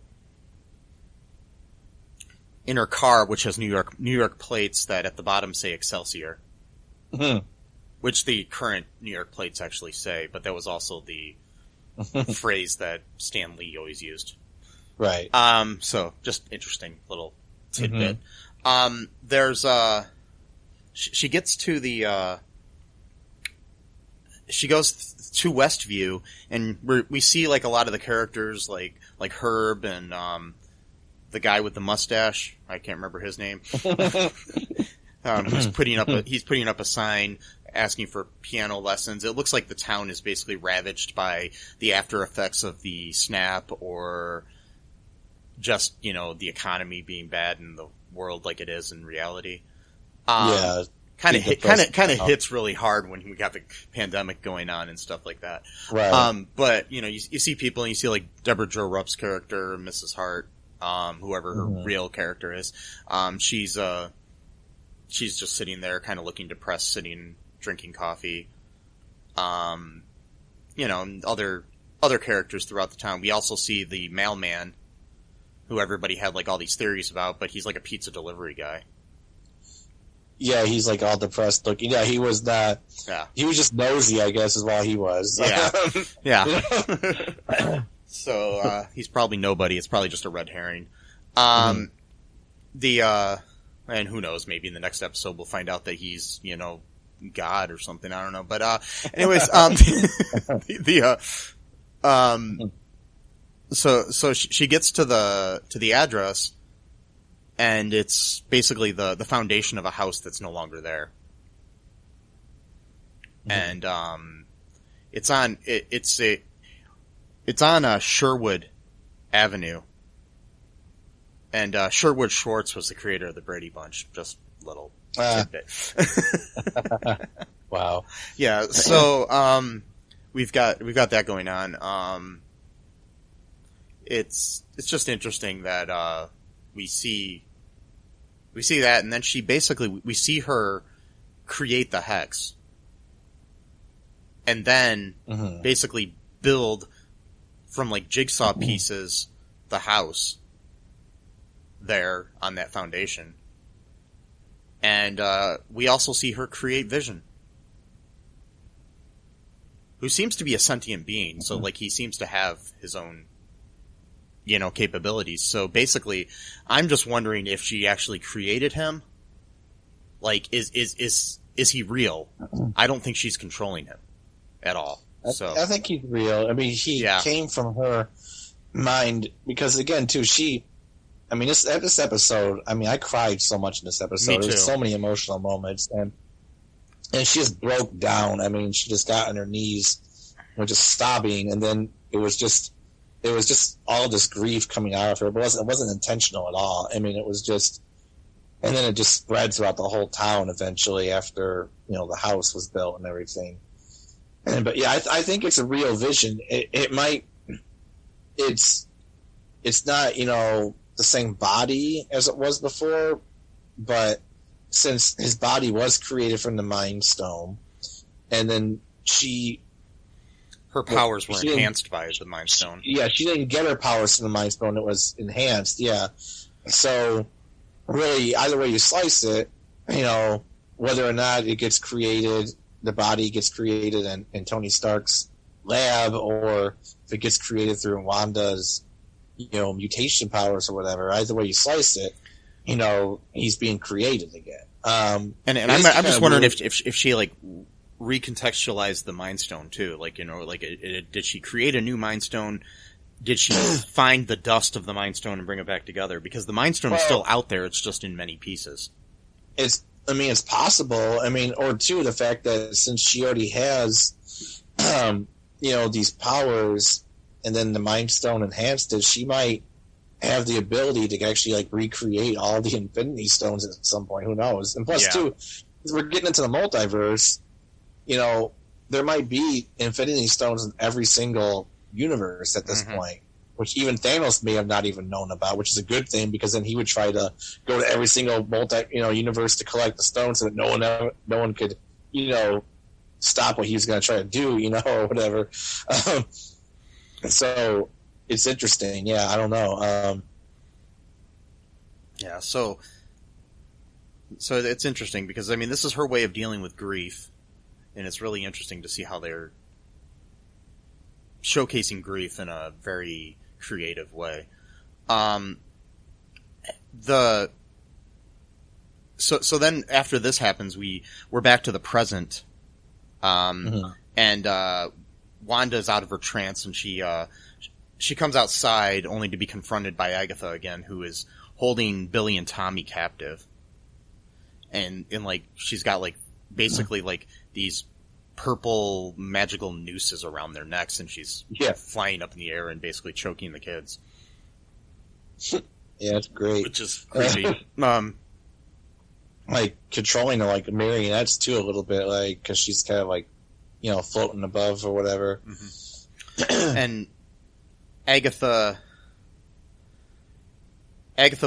in her car, which has New York plates that at the bottom say Excelsior, which the current New York plates actually say, but that was also the phrase that Stan Lee always used. Right. So just interesting little tidbit. There's she gets to the she goes to Westview, and we see like a lot of the characters, like Herb and the guy with the mustache. I can't remember his name. He's putting up a sign asking for piano lessons. It looks like the town is basically ravaged by the after effects of the snap, or just the economy being bad in the world like it is in reality. Kind of hits really hard when we got the pandemic going on and stuff like that. Right. But you see people, and you see like Debra Jo Rupp's character, Mrs. Hart, whoever her real character is. She's just sitting there, kind of looking depressed, drinking coffee. And other characters throughout the town. We also see the mailman, who everybody had like all these theories about, but he's like a pizza delivery guy. Yeah, he's like all depressed looking. Yeah, he was not. Yeah, he was just nosy, I guess, is why he was. Yeah. So he's probably nobody. It's probably just a red herring. And who knows? Maybe in the next episode we'll find out that he's God or something. I don't know. But anyways, so she gets to the address. And it's basically the foundation of a house that's no longer there. And it's on Sherwood Avenue. And Sherwood Schwartz was the creator of the Brady Bunch. Just little tidbit. Wow. Yeah. So we've got that going on. It's just interesting that we see that, and then we see her create the hex, and then basically build from like jigsaw pieces the house there on that foundation. And we also see her create Vision, who seems to be a sentient being. So like he seems to have his own capabilities. So basically, I'm just wondering if she actually created him. Like, is he real? I don't think she's controlling him at all. So I think he's real. I mean, he came from her mind because, again, too, this episode. I mean, I cried so much in this episode. There's so many emotional moments, and she just broke down. I mean, she just got on her knees, just sobbing, and then it was just all this grief coming out of her. It wasn't intentional at all. I mean, it was just, and then it just spread throughout the whole town eventually after, the house was built and everything. But yeah, I think it's a real Vision. It's not, the same body as it was before, but since his body was created from the Mind Stone, and then her powers were enhanced by the Mind Stone. Yeah, she didn't get her powers from the Mind Stone. It was enhanced, yeah. So, really, either way you slice it, whether or not it gets created, the body gets created in Tony Stark's lab, or if it gets created through Wanda's, mutation powers or whatever, either way you slice it, he's being created again. And I'm just wondering if she, like, recontextualize the Mind Stone too, did she create a new Mind Stone? Did she find the dust of the Mind Stone and bring it back together? Because the Mind Stone is still out there; it's just in many pieces. It's possible. Or two, the fact that since she already has, these powers, and then the Mind Stone enhanced it, she might have the ability to actually like recreate all the Infinity Stones at some point. Who knows? And plus, too, we're getting into the multiverse. There might be Infinity Stones in every single universe at this point. which even Thanos may have not even known about, which is a good thing because then he would try to go to every single universe to collect the stones so that no one could, stop what he was going to try to do, or whatever. So it's interesting. Yeah, I don't know. Yeah, so it's interesting because, this is her way of dealing with grief, and it's really interesting to see how they're showcasing grief in a very creative way. So then after this happens, we're back to the present, and Wanda's out of her trance, and she comes outside only to be confronted by Agatha again, who is holding Billy and Tommy captive. And she's got basically these purple magical nooses around their necks, and she's flying up in the air and basically choking the kids. Yeah, it's great. Which is creepy. Controlling her like marionettes too a little bit, because she's kind of floating above or whatever. Mm-hmm. And Agatha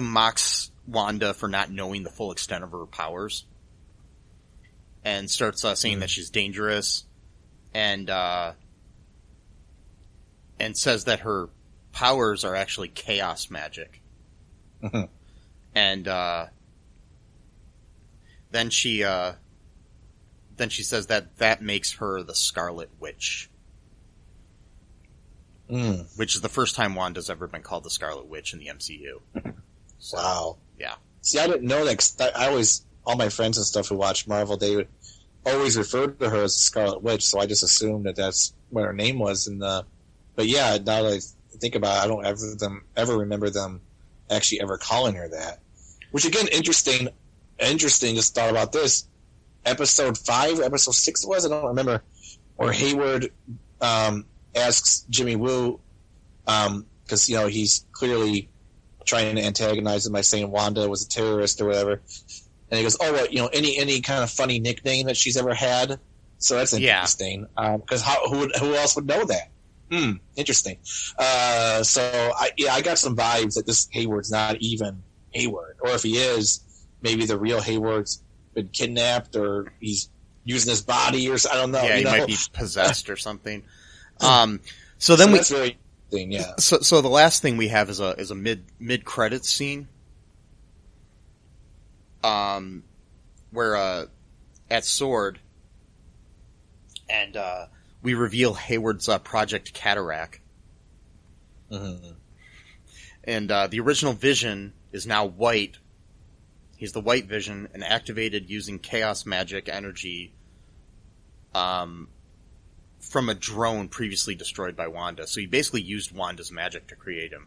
mocks Wanda for not knowing the full extent of her powers, and starts saying that she's dangerous, and says that her powers are actually chaos magic. Mm-hmm. And then she says that makes her the Scarlet Witch. Which is the first time Wanda's ever been called the Scarlet Witch in the MCU. So, wow. Yeah. See, I didn't know that. 'Cause I always, all my friends and stuff who watch Marvel, they would always refer to her as the Scarlet Witch, so I just assumed that that's what her name was. But yeah, now that I think about it, I don't ever remember them actually ever calling her that. Which again, interesting. Just thought about this. Episode 5, episode 6 was, I don't remember, where Hayward asks Jimmy Woo, because he's clearly trying to antagonize him by saying Wanda was a terrorist or whatever, and he goes, "Oh, what any kind of funny nickname that she's ever had?" So that's interesting, because who else would know that? Interesting. So I got some vibes that this Hayward's not even Hayward, or if he is, maybe the real Hayward's been kidnapped, or he's using his body, or I don't know. Yeah, he might be possessed or something. So that's very interesting. Yeah. So the last thing we have is a mid credits scene, where at Sword, and we reveal Hayward's Project Cataract. Mm-hmm. And the original Vision is now white. He's the White Vision, and activated using chaos magic energy from a drone previously destroyed by Wanda. So he basically used Wanda's magic to create him.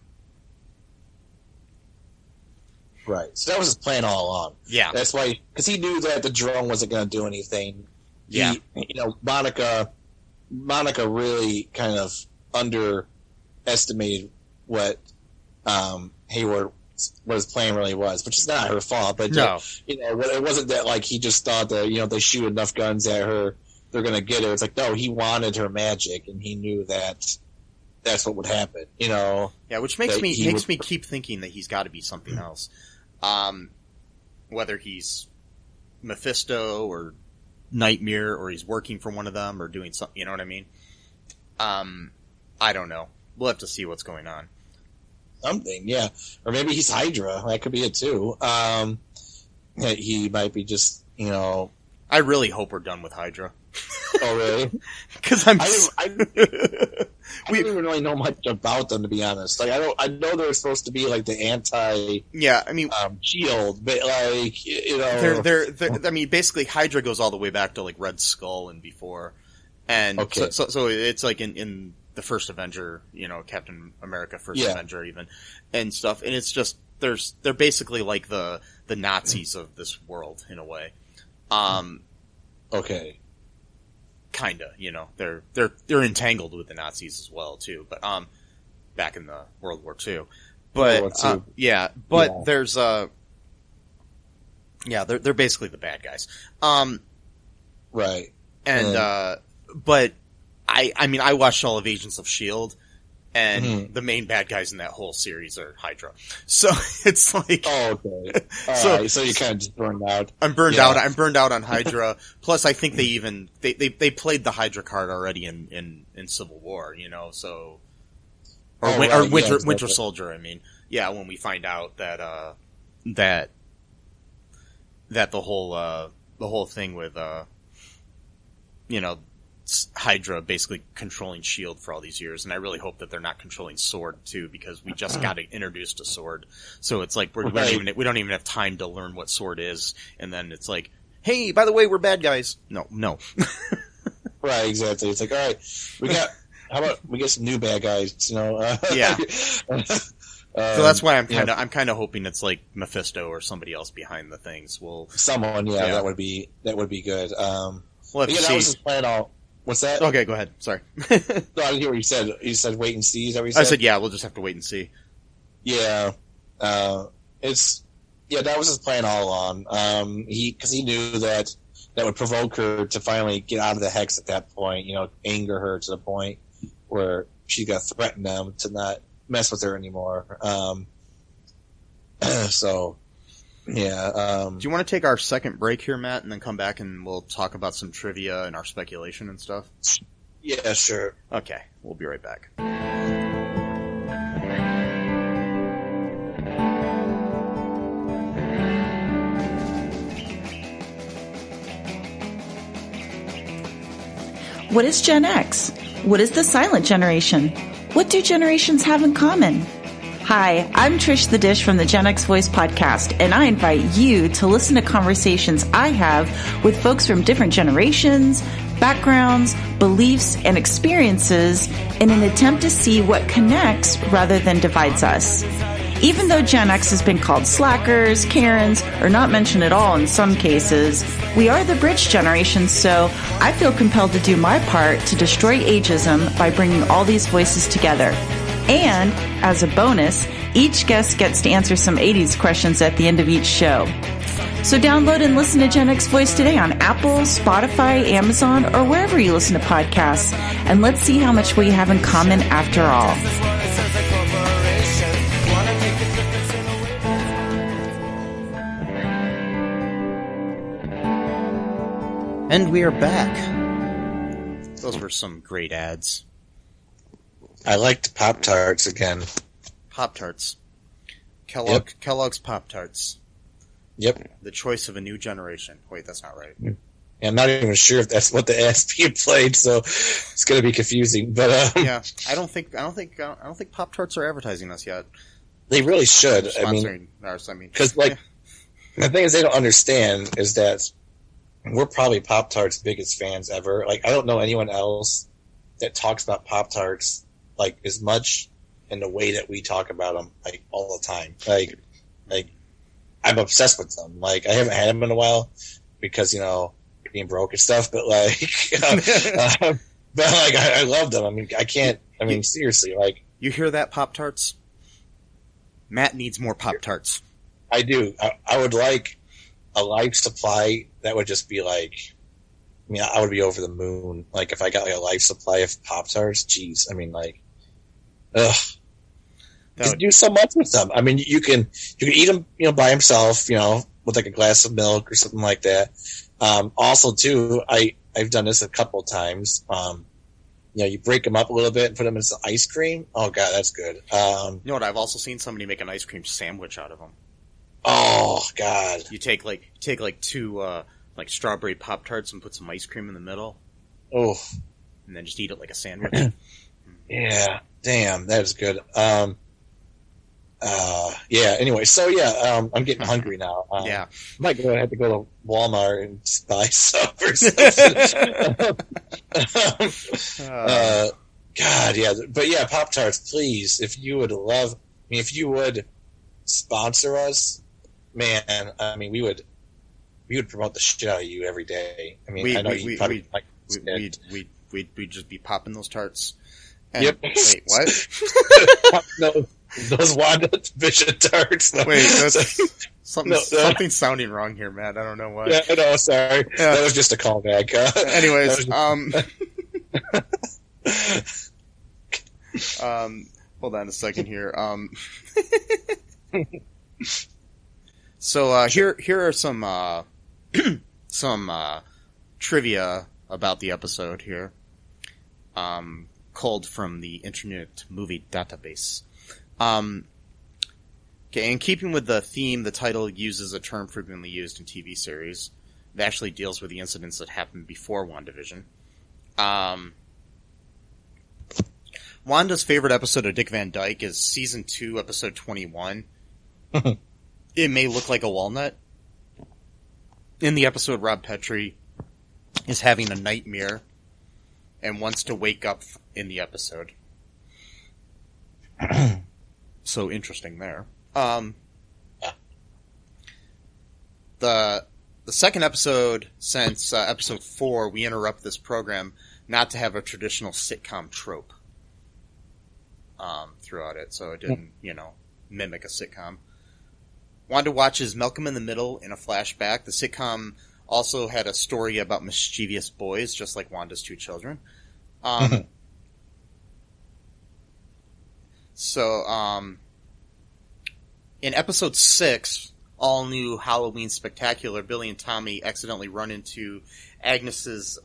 Right. So that was his plan all along. Yeah. That's why, because he knew that the drone wasn't going to do anything. Yeah. Monica really kind of underestimated what Hayward, what his plan really was, which is not her fault. But no. It wasn't that he just thought that they shoot enough guns at her, they're going to get her. It's no, he wanted her magic, and he knew that that's what would happen. Yeah, which makes me keep thinking that he's got to be something else. Whether he's Mephisto or Nightmare, or he's working for one of them, or doing something. You know what I mean? I don't know. We'll have to see what's going on. Something, yeah. Or maybe he's Hydra. That could be it too. He might be just, I really hope we're done with Hydra. Oh, really? Because I don't even really know much about them, to be honest. I know they're supposed to be the anti. Yeah, Shield, but they're basically Hydra goes all the way back to Red Skull and before, and okay. so it's in the first Avenger, Captain America First Avenger even, and stuff, and it's just they're basically the Nazis of this world in a way. Okay. Kinda, they're entangled with the Nazis as well too, but back in the World War II. But there's they're basically the bad guys. Right. And but I watched all of Agents of S.H.I.E.L.D., And the main bad guys in that whole series are Hydra. So it's like... Oh, okay. So you kind of just burned out. I'm burned out. I'm burned out on Hydra. Plus, I think they played the Hydra card already in Civil War, so... Or Winter Soldier, I mean. Yeah, when we find out that the whole thing with, Hydra basically controlling S.H.I.E.L.D. for all these years, and I really hope that they're not controlling S.W.O.R.D. too, because we just got introduced to S.W.O.R.D. So it's like we don't even have time to learn what S.W.O.R.D. is, and then it's like, hey, by the way, we're bad guys. No. Right, exactly. It's like, all right, how about we get some new bad guys? Yeah. So that's why I'm kind of hoping it's like Mephisto or somebody else behind the things. Someone, that would be good. We'll have to see. That was his plan all. What's that? Okay, go ahead. Sorry. No, I didn't hear what you said. You said wait and see. Is that what you said? I said, yeah, we'll just have to wait and see. Yeah. That was his plan all along. Because he knew that would provoke her to finally get out of the hex at that point, anger her to the point where she's going to threaten them to not mess with her anymore. So, yeah. Do you want to take our second break here, Matt, and then come back and we'll talk about some trivia and our speculation and stuff? Yeah, sure. Okay, we'll be right back. What is Gen X? What is the silent generation? What do generations have in common? Hi, I'm Trish the Dish from the Gen X Voice podcast, and I invite you to listen to conversations I have with folks from different generations, backgrounds, beliefs, and experiences in an attempt to see what connects rather than divides us. Even though Gen X has been called slackers, Karens, or not mentioned at all in some cases, we are the bridge generation, so I feel compelled to do my part to destroy ageism by bringing all these voices together. And, as a bonus, each guest gets to answer some 80s questions at the end of each show. So download and listen to Gen X Voice today on Apple, Spotify, Amazon, or wherever you listen to podcasts. And let's see how much we have in common after all. And we are back. Those were some great ads. I liked Pop-Tarts again. Pop-Tarts. Kellogg's Pop-Tarts. Yep. The choice of a new generation. Wait, that's not right. Yeah, I'm not even sure if that's what the ASP played, so it's going to be confusing. But yeah, I don't think Pop-Tarts are advertising us yet. They really should. Because the thing is, they don't understand is that we're probably Pop-Tarts' biggest fans ever. Like, I don't know anyone else that talks about Pop-Tarts like as much in the way that we talk about them, like all the time. Like I'm obsessed with them. Like, I haven't had them in a while because being broke and stuff. But I love them. I mean, I can't. I mean, seriously, like, you hear that, Pop-Tarts? Matt needs more Pop-Tarts. I do. I would like a life supply that would just be like. I mean, I would be over the moon. Like, if I got like a life supply of Pop-Tarts, geez. I mean, like, ugh. You do so much with them. I mean, you can eat them, by himself, with like a glass of milk or something like that. Also, too, I've done this a couple of times. You break them up a little bit and put them in some ice cream. Oh God, that's good. You know what? I've also seen somebody make an ice cream sandwich out of them. Oh God! You take two like strawberry Pop-Tarts and put some ice cream in the middle. Oh, and then just eat it like a sandwich. Yeah, damn, that is good. Yeah. Anyway, so yeah, I'm getting hungry now. Yeah, I might have to go to Walmart and buy some or something. God, yeah, but yeah, Pop-Tarts, please, if you would sponsor us, man. I mean, we would promote the shit out of you every day. I mean, I know you probably we'd just be popping those tarts. And, yep. Wait, what? No, those WandaVision tarts. No. Wait, that's something's sounding wrong here, Matt. I don't know why. Yeah, no, sorry. Yeah. That was just a callback. Anyways, Hold on a second here. So here are some trivia about the episode here. Culled from the Internet Movie Database. Okay, in keeping with the theme, the title uses a term frequently used in TV series. It actually deals with the incidents that happened before WandaVision. Wanda's favorite episode of Dick Van Dyke is Season 2, Episode 21. It May Look Like a Walnut. In the episode, Rob Petrie is having a nightmare and wants to wake up in the episode. So interesting there. The second episode since episode 4, we interrupt this program not to have a traditional sitcom trope throughout it, so it didn't, mimic a sitcom. Wanda watches Malcolm in the Middle in a flashback. The sitcom also had a story about mischievous boys, just like Wanda's two children. In episode 6, All New Halloween Spectacular, Billy and Tommy accidentally run into Agnes's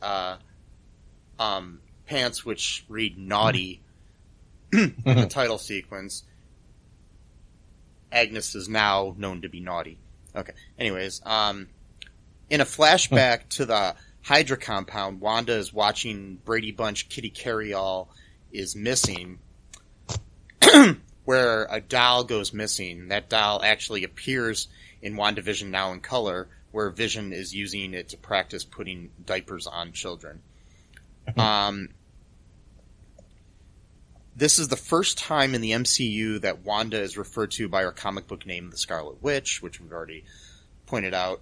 pants, which read naughty in the title sequence. Agnes is now known to be naughty. Okay. Anyways, in a flashback to the Hydra compound, Wanda is watching Brady Bunch Kitty Carryall is missing, where a doll goes missing. That doll actually appears in WandaVision Now in Color, where Vision is using it to practice putting diapers on children. This is the first time in the MCU that Wanda is referred to by her comic book name, the Scarlet Witch, which we've already pointed out.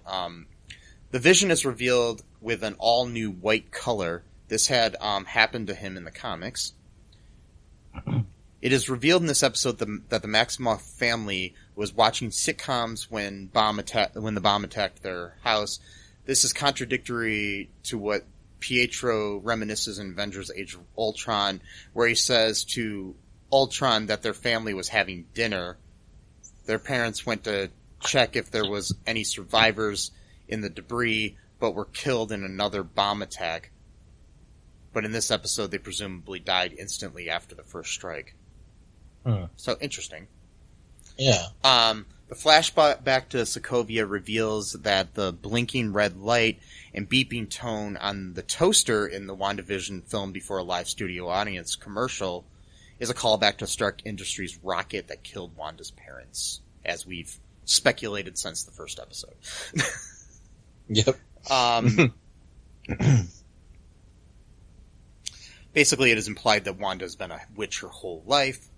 The Vision is revealed with an all-new white color. This had happened to him in the comics. It is revealed in this episode that the Maximoff family was watching sitcoms when the bomb attacked their house. This is contradictory to what Pietro reminisces in Avengers Age of Ultron, where he says to Ultron that their family was having dinner. Their parents went to check if there was any survivors in the debris, but were killed in another bomb attack. But in this episode, they presumably died instantly after the first strike. So interesting. Yeah. The flashback to Sokovia reveals that the blinking red light and beeping tone on the toaster in the WandaVision film before a live studio audience commercial is a callback to Stark Industries' rocket that killed Wanda's parents, as we've speculated since the first episode. Yep. Basically, it is implied that Wanda's been a witch her whole life.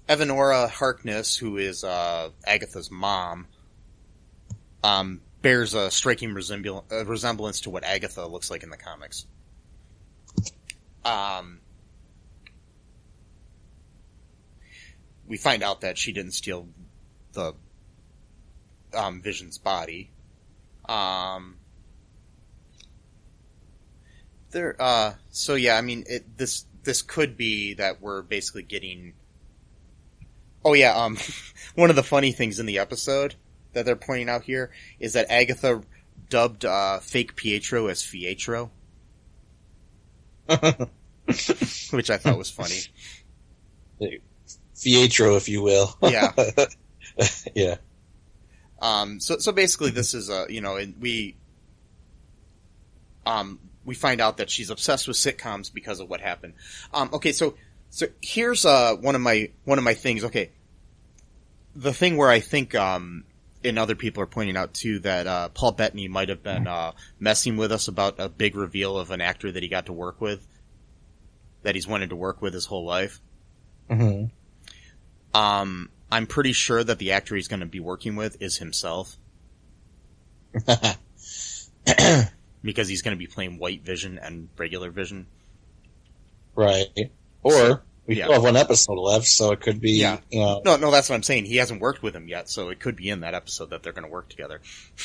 Evanora Harkness, who is Agatha's mom, bears a striking resemblance to what Agatha looks like in the comics. We find out that she didn't steal the Vision's body. So yeah, I mean, this could be that we're basically getting. Oh yeah, one of the funny things in the episode that they're pointing out here is that Agatha dubbed fake Pietro as Fietro, which I thought was funny. Fietro, if you will. Yeah. Yeah. So basically, this is we find out that she's obsessed with sitcoms because of what happened. Okay, so here's one of my things. Okay, the thing where I think and other people are pointing out too that Paul Bettany might have been messing with us about a big reveal of an actor that he got to work with, that he's wanted to work with his whole life. Mm-hmm. I'm pretty sure that the actor he's going to be working with is himself. Because he's going to be playing White Vision and regular Vision. Right. Or We still have one episode left, so it could be, Yeah. you know. No, that's what I'm saying. He hasn't worked with him yet, so it could be in that episode that they're going to work together.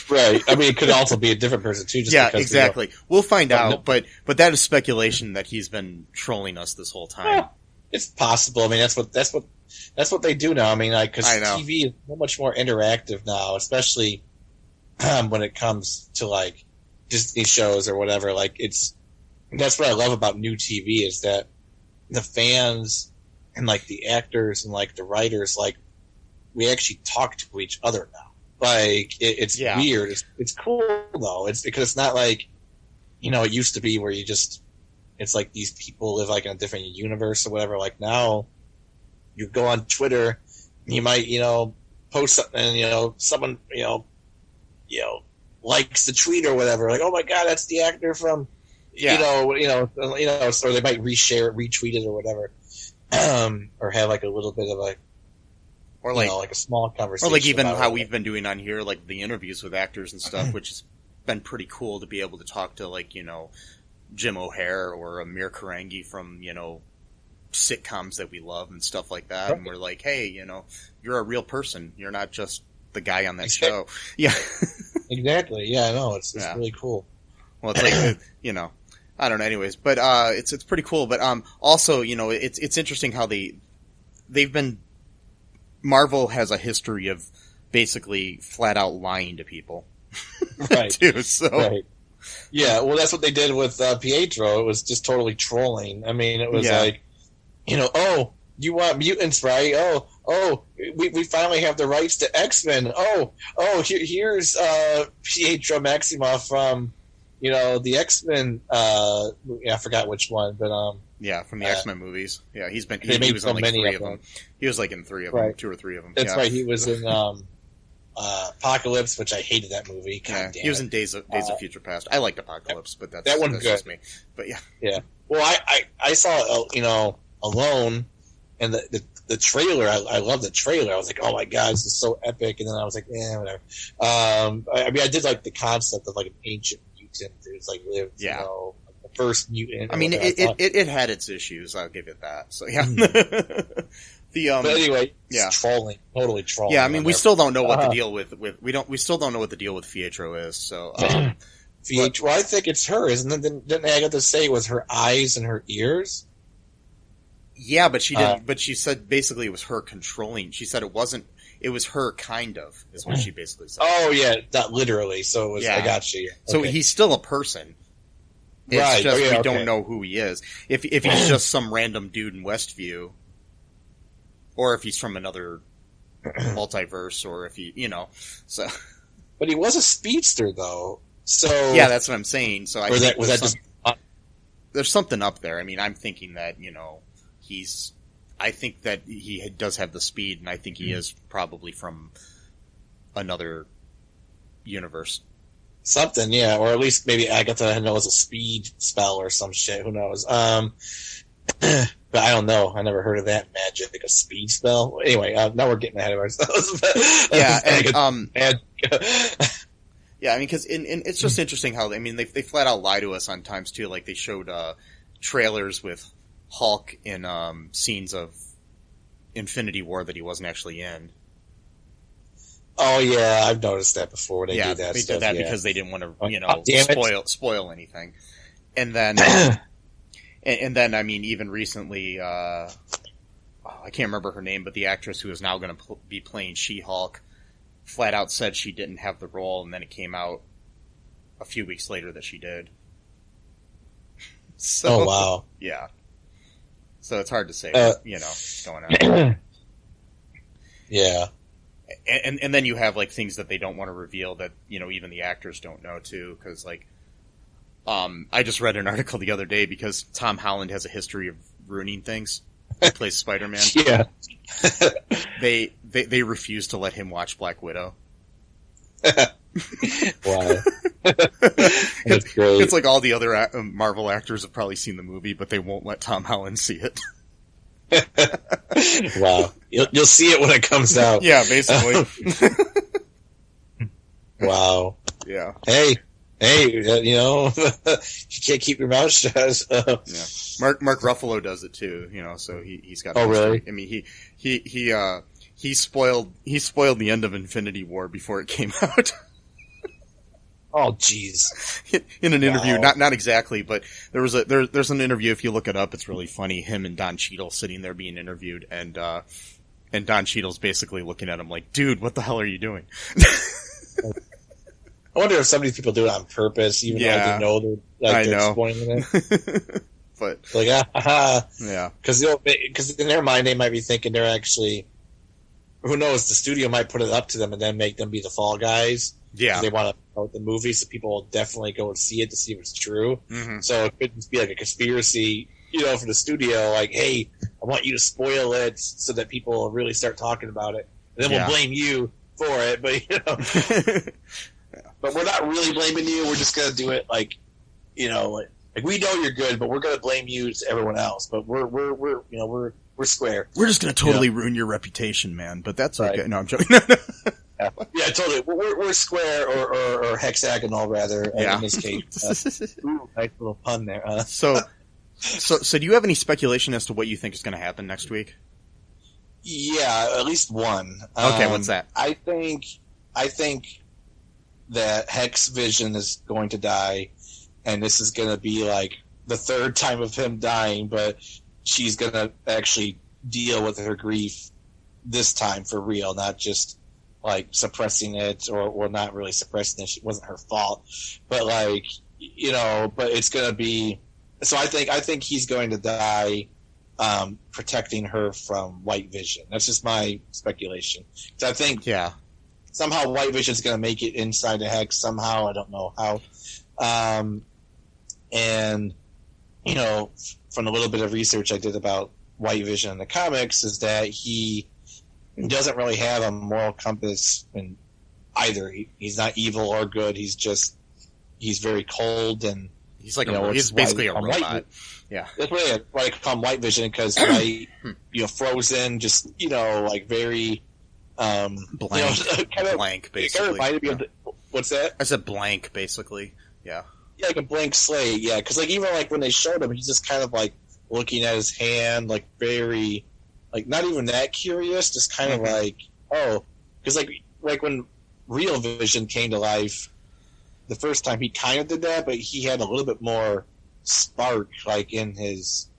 Right. I mean, it could also be a different person, too. Just Yeah, because exactly. We'll find But out, but that is speculation that he's been trolling us this whole time. Well, it's possible. I mean, that's what they do now. I mean, like, because I know. TV is so much more interactive now, especially when it comes to, like, Disney shows or whatever. Like, that's what I love about new TV is that the fans and, like, the actors and, like, the writers, like, we actually talk to each other now. Like, it's weird. It's cool, though. It's because it's not like, you know, it used to be where you just, it's like these people live, like, in a different universe or whatever. Like, now, you go on Twitter, and you might, you know, post something, and, you know, someone, you know, likes the tweet or whatever. Like, oh my God, that's the actor from, you know, or they might reshare it, retweet it or whatever. Or have like a little bit of a, or like, like a small conversation. Or like even how we've been doing on here, like the interviews with actors and stuff, which has been pretty cool to be able to talk to, like, you know, Jim O'Hare or Amir Karangi from, you know, sitcoms that we love and stuff like that. Right. And we're like, hey, you know, you're a real person. You're not just the guy on that show. Yeah. Exactly. Yeah, I know. It's really cool. Well, it's like, you know, I don't know anyways, but, it's pretty cool. But, also, you know, it's interesting how they've been, Marvel has a history of basically flat out lying to people. Right. Too, so. Right. Yeah, well, that's what they did with Pietro. It was just totally trolling. I mean, it was like, you know, oh, you want mutants, right? Oh, we finally have the rights to X-Men. Here's Pietro Maximoff from, you know, the X-Men. I forgot which one, but from the X-Men movies. Yeah, he was so on like many 3 of them. He was like in 3 of right. them, 2 or 3 of them. That's right. He was in Apocalypse, which I hated that movie. He was in Days of Future Past. I liked Apocalypse, but that one's good. Just me. But yeah. Well, I saw you know, Alone, and the trailer. I love the trailer. I was like, oh my God, this is so epic. And then I was like, whatever. I mean, I did like the concept of like an ancient mutant who's like lived, you know, like the first mutant. I mean, it had its issues. I'll give it that. So yeah. But anyway, trolling, totally trolling. Yeah, I mean, we still don't know what the deal with we still don't know what the deal with Pietro is. So, Pietro, I think it's her, isn't it? Didn't Agatha say it was her eyes and her ears? Yeah, but she didn't. But she said basically it was her controlling. She said it wasn't. It was her kind of is what she basically said. Oh yeah, not literally. So it was. I got you. Okay. So he's still a person. It's just we don't know who he is. If he's just some random dude in Westview. Or if he's from another multiverse, or if he, you know, so. But he was a speedster, though. So yeah, that's what I'm saying. So there's something up there. I mean, I'm thinking that, you know, I think that he does have the speed, and I think he is probably from another universe. Something, yeah, or at least maybe Agatha knows a speed spell or some shit. Who knows? But I don't know. I never heard of that magic, like a speed spell. Anyway, now we're getting ahead of ourselves. Yeah, yeah. I mean, because it's just interesting how they flat out lie to us on times too. Like they showed trailers with Hulk in scenes of Infinity War that he wasn't actually in. Oh yeah, I've noticed that before. They do that. They did that because they didn't want to, spoil anything, and then. And then, I mean, even recently, I can't remember her name, but the actress who is now going to be playing She-Hulk flat out said she didn't have the role, and then it came out a few weeks later that she did. So, oh, wow. Yeah. So it's hard to say what, you know, what's going on. Yeah. And then you have, like, things that they don't want to reveal that, you know, even the actors don't know, too, because, like, I just read an article the other day because Tom Holland has a history of ruining things. He plays Spider-Man. Yeah. They refuse to let him watch Black Widow. Wow. That's great. It's like all the other Marvel actors have probably seen the movie, but they won't let Tom Holland see it. Wow. You'll see it when it comes out. Yeah, basically. Wow. Yeah. Hey. hey, you know, you can't keep your mouth shut. Yeah. Mark Ruffalo does it too, you know, so he's got. Oh, really? I mean, he spoiled the end of Infinity War before it came out. Oh, jeez. In an interview, not exactly, but there's an interview. If you look it up, it's really funny. Him and Don Cheadle sitting there being interviewed, and Don Cheadle's basically looking at him like, "Dude, what the hell are you doing?" I wonder if some of these people do it on purpose, even though they know they're spoiling it. But like, yeah, because in their mind they might be thinking they're actually, who knows, the studio might put it up to them and then make them be the fall guys. Yeah, they want to promote the movie, so people will definitely go and see it to see if it's true. Mm-hmm. So it could just be like a conspiracy, you know, for the studio. Like, hey, I want you to spoil it so that people will really start talking about it, and then we'll blame you for it. But you know, but we're not really blaming you. We're just gonna do it like, you know, like we know you're good, but we're gonna blame you to everyone else. But we're you know we're square. We're just gonna totally ruin your reputation, man. But that's okay. Right. No, I'm joking. Yeah, totally. We're square or hexagonal, rather, in this case. Ooh, nice little pun there. So do you have any speculation as to what you think is going to happen next week? Yeah, at least one. Okay, what's that? I think that Hex Vision is going to die, and this is going to be like the third time of him dying, but she's going to actually deal with her grief this time for real, not just like suppressing it or not really suppressing it. It wasn't her fault, but like, you know, but it's going to be, so I think he's going to die, protecting her from White Vision. That's just my speculation. So I think somehow White Vision is going to make it inside the Hex somehow. I don't know how. And, you know, from a little bit of research I did about White Vision in the comics is that he doesn't really have a moral compass in either. He's not evil or good. He's very cold, and he's like he's basically a robot. Yeah, that's why I call him White Vision, because you know, frozen, just, you know, like very blank, you know, blank. Basically, kind of reminded me of what's that? I said blank, basically. Yeah, like a blank slate. Yeah, because like even like when they showed him, he's just kind of like looking at his hand, like very. Like, not even that curious, just kind of like, oh, because like when Real Vision came to life, the first time he kind of did that, but he had a little bit more spark, like, in his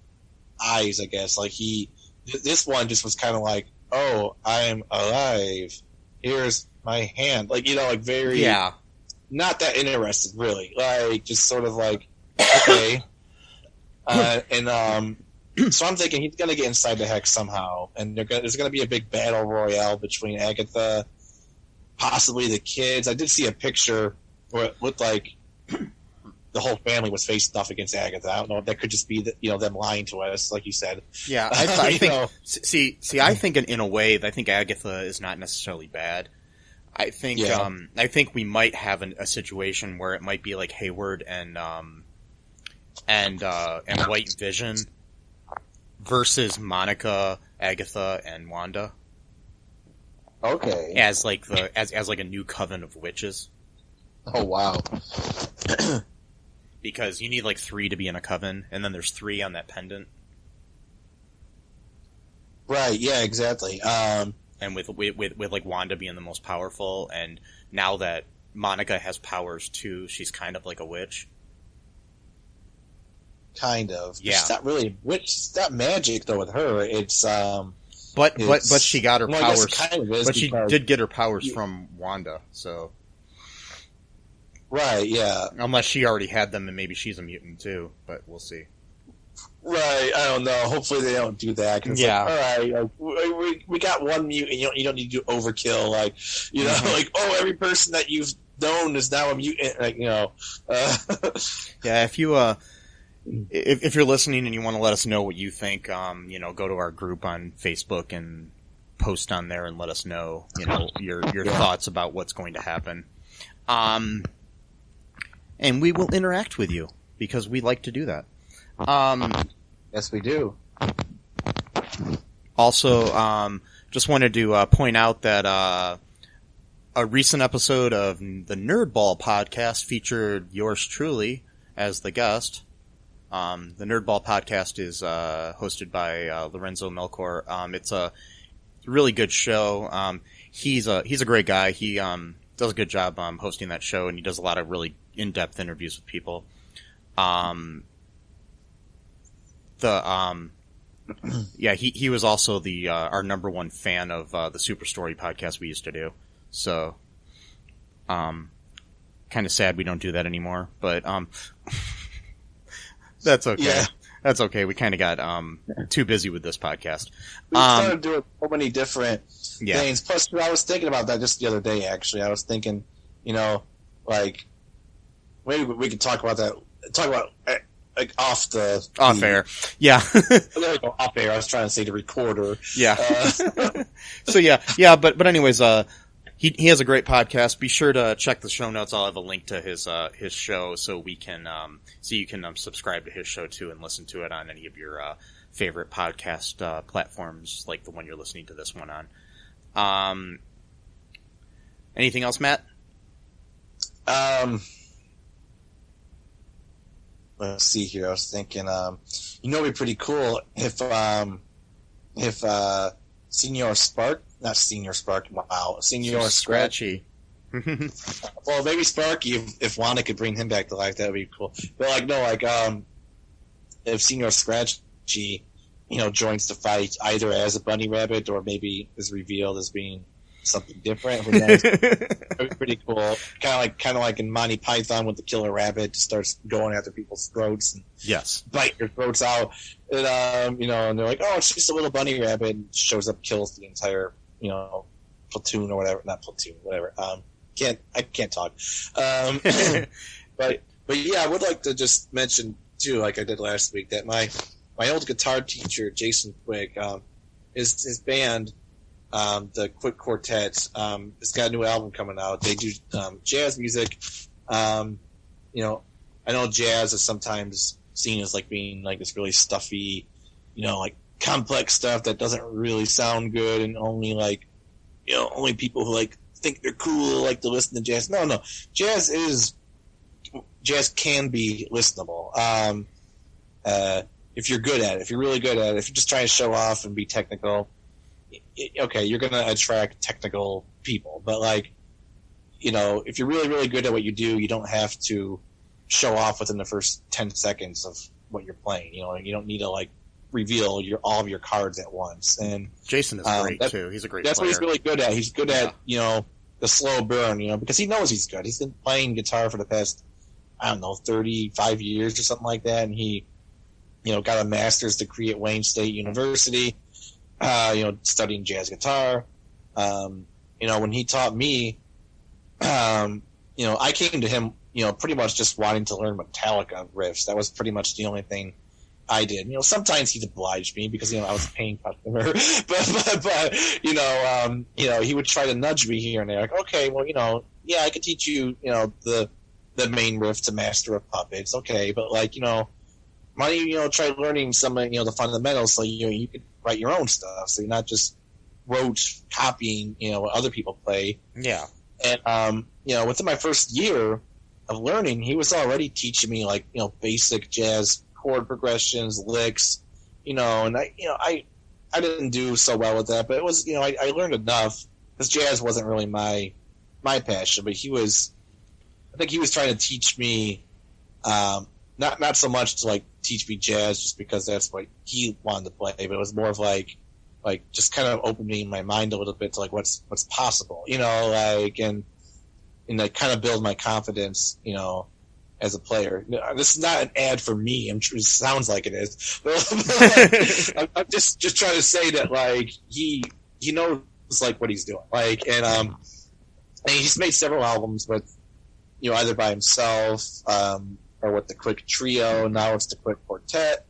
eyes, I guess. Like, this one just was kind of like, oh, I'm alive. Here's my hand. Like, you know, like, very, not that interested, really. Like, just sort of like, okay. So I'm thinking he's going to get inside the Hex somehow, and there's going to be a big battle royale between Agatha, possibly the kids. I did see a picture where it looked like the whole family was facing off against Agatha. I don't know if that could just be them lying to us, like you said. Yeah, I think. See, I think in a way, I think Agatha is not necessarily bad. I think I think we might have a situation where it might be like Hayward and White Vision versus Monica, Agatha, and Wanda. Okay. As like a new coven of witches. Oh wow. Because you need like 3 to be in a coven, and then there's 3 on that pendant. Right. Yeah. Exactly. And with like Wanda being the most powerful, and now that Monica has powers too, she's kind of like a witch. Kind of. Yeah. She's not really witch. It's not magic though with her. It's But she got her powers. Kind of is, but she did get her powers from Wanda. So. Right. Yeah. Unless she already had them, and maybe she's a mutant too. But we'll see. Right. I don't know. Hopefully they don't do that. Cause yeah. Like, all right. We got one mutant. You don't need to do overkill. Like, you know, like, oh, every person that you've known is now a mutant. Like, you know. Yeah. If you If you're listening and you want to let us know what you think, you know, go to our group on Facebook and post on there and let us know, you know, your thoughts about what's going to happen. And we will interact with you because we like to do that. Yes, we do. Also, just wanted to point out that A recent episode of the Nerdball podcast featured yours truly as the guest. The Nerdball podcast is hosted by Lorenzo Melchor. It's a really good show. He's a great guy. He does a good job hosting that show, and he does a lot of really in-depth interviews with people. He was also the our number one fan of the Super Story podcast we used to do. So, kind of sad we don't do that anymore, but that's okay. Yeah. That's okay. We kind of got too busy with this podcast. We started doing so many different things. Plus, I was thinking about that just the other day, actually. I was thinking, like, maybe we could talk about that. Talk about, like, off air. Yeah. There we go, off air. I was trying to say the recorder. Yeah. But anyways, he has a great podcast. Be sure to check the show notes. I'll have a link to his show so you can subscribe to his show too and listen to it on any of your favorite podcast platforms like the one you're listening to this one on. Anything else, Matt? Let's see here. I was thinking, it'd be pretty cool if Senior Scratchy. Well, maybe Sparky, if Wanda could bring him back to life, that would be cool. But if Senior Scratchy, joins the fight either as a bunny rabbit or maybe is revealed as being something different. Who knows? That would be pretty cool. Kind of like in Monty Python with the killer rabbit, just starts going after people's throats and bite your throats out. And and they're like, oh, it's just a little bunny rabbit, and shows up, kills the entire, platoon or whatever. Not platoon, whatever. I can't talk. But yeah, I would like to just mention too, like I did last week, that my old guitar teacher, Jason Quick, his band, the Quick Quartet, has got a new album coming out. They do jazz music. I know jazz is sometimes seen as like being like this really stuffy, like complex stuff that doesn't really sound good, and only like, only people who like think they're cool like to listen to jazz. No, jazz can be listenable. If you're good at it, if you're really good at it, if you're just trying to show off and be technical, okay, you're going to attract technical people. But like, if you're really, really good at what you do, you don't have to show off within the first 10 seconds of what you're playing. You don't need to like reveal all of your cards at once. And Jason is great too. He's a great that's player. What he's really good at. He's good at, the slow burn, because he knows he's good. He's been playing guitar for the past, 35 years or something like that. And he, got a master's degree at Wayne State University, studying jazz guitar. When he taught me, I came to him, pretty much just wanting to learn Metallica riffs. That was pretty much the only thing I did. Sometimes he'd oblige me because, I was a paying customer, but he would try to nudge me here and there. Like, okay, well, I could teach you, the main riff to Master of Puppets. Okay. But like, why don't you, try learning some, the fundamentals so, you could write your own stuff. So you're not just copying, what other people play. Yeah. And, within my first year of learning, he was already teaching me like, basic jazz chord progressions, licks, and I didn't do so well with that, but it was, I learned enough because jazz wasn't really my passion, but I think he was trying to teach me, not so much to like teach me jazz just because that's what he wanted to play, but it was more of like just kind of opening my mind a little bit to like what's possible, and like kind of build my confidence, as a player. This is not an ad for me. I'm sure it sounds like it is. I'm just trying to say that like he knows like what he's doing. Like and he's made several albums with either by himself or with the Quick Trio. Now it's the Quick Quartet.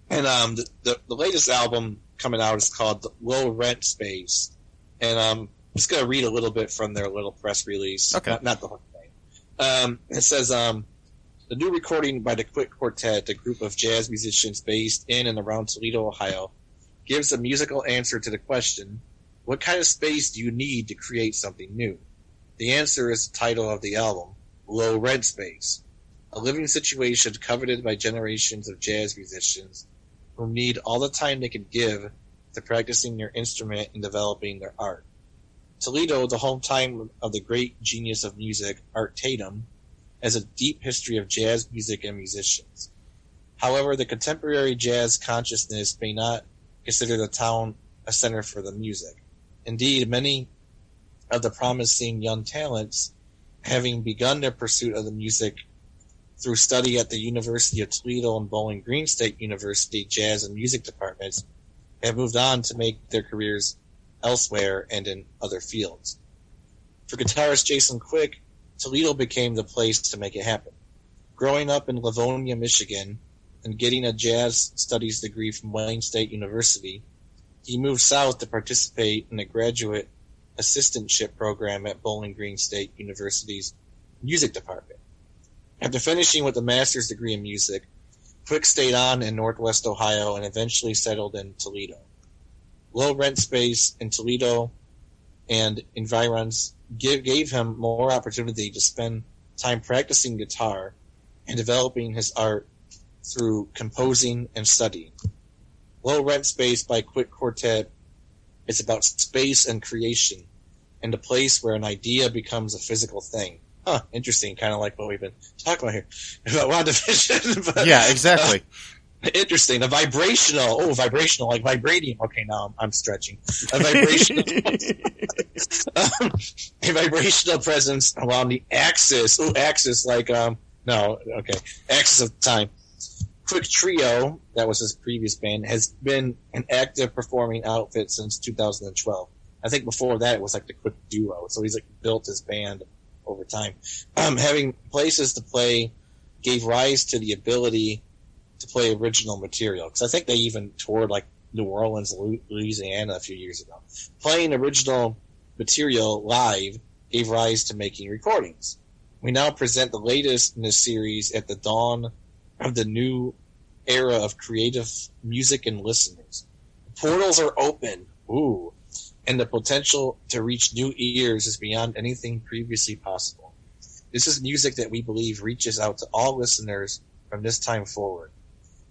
And the latest album coming out is called Low Rent Space. And I'm just gonna read a little bit from their little press release. Okay. Not the whole thing. It says the new recording by the Quick Quartet, a group of jazz musicians based in and around Toledo, Ohio, gives a musical answer to the question, what kind of space do you need to create something new? The answer is the title of the album, Low Rent Space, a living situation coveted by generations of jazz musicians who need all the time they can give to practicing their instrument and developing their art. Toledo, the hometown of the great genius of music, Art Tatum, has a deep history of jazz music and musicians. However, the contemporary jazz consciousness may not consider the town a center for the music. Indeed, many of the promising young talents, having begun their pursuit of the music through study at the University of Toledo and Bowling Green State University jazz and music departments, have moved on to make their careers elsewhere and in other fields. For guitarist Jason Quick, Toledo became the place to make it happen. Growing up in Livonia, Michigan, and getting a jazz studies degree from Wayne State University, he moved south to participate in a graduate assistantship program at Bowling Green State University's music department. After finishing with a master's degree in music, Quick stayed on in Northwest Ohio and eventually settled in Toledo. Low rent space in Toledo and environs gave him more opportunity to spend time practicing guitar and developing his art through composing and studying. Low Rent Space by Quick Quartet is about space and creation and a place where an idea becomes a physical thing. Huh, interesting, kind of like what we've been talking about here. About WandaVision. But, yeah, exactly. Interesting. Vibrational, like vibranium. Okay, now I'm stretching. A vibrational presence along the axis. Axis, like, axis of time. Quick Trio, that was his previous band, has been an active performing outfit since 2012. I think before that it was like the Quick Duo, so he's like built his band over time. Having places to play gave rise to the ability to play original material, because I think they even toured like New Orleans, Louisiana a few years ago. Playing original material live gave rise to making recordings. We now present the latest in this series at the dawn of the new era of creative music and listeners. Portals are open, and the potential to reach new ears is beyond anything previously possible. This is music that we believe reaches out to all listeners from this time forward.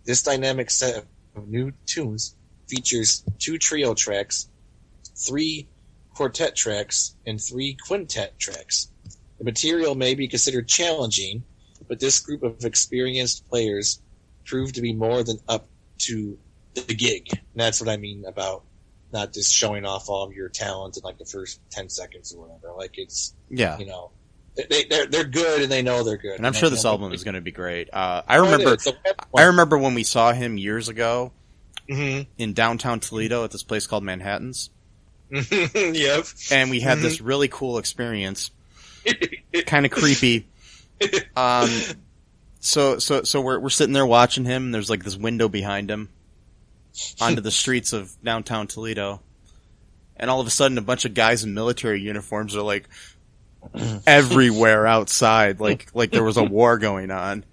This dynamic set of new tunes features 2 trio tracks, 3 quartet tracks, and 3 quintet tracks. The material may be considered challenging, but this group of experienced players proved to be more than up to the gig. And that's what I mean about not just showing off all of your talent in like the first 10 seconds or whatever. Like it's, they're good and they know they're good. And I'm sure this album is going to be great. I remember when we saw him years ago in downtown Toledo at this place called Manhattan's. Yep. And we had this really cool experience. Kind of creepy. So we're sitting there watching him, and there's like this window behind him onto the streets of downtown Toledo. And all of a sudden a bunch of guys in military uniforms are like everywhere outside, like there was a war going on.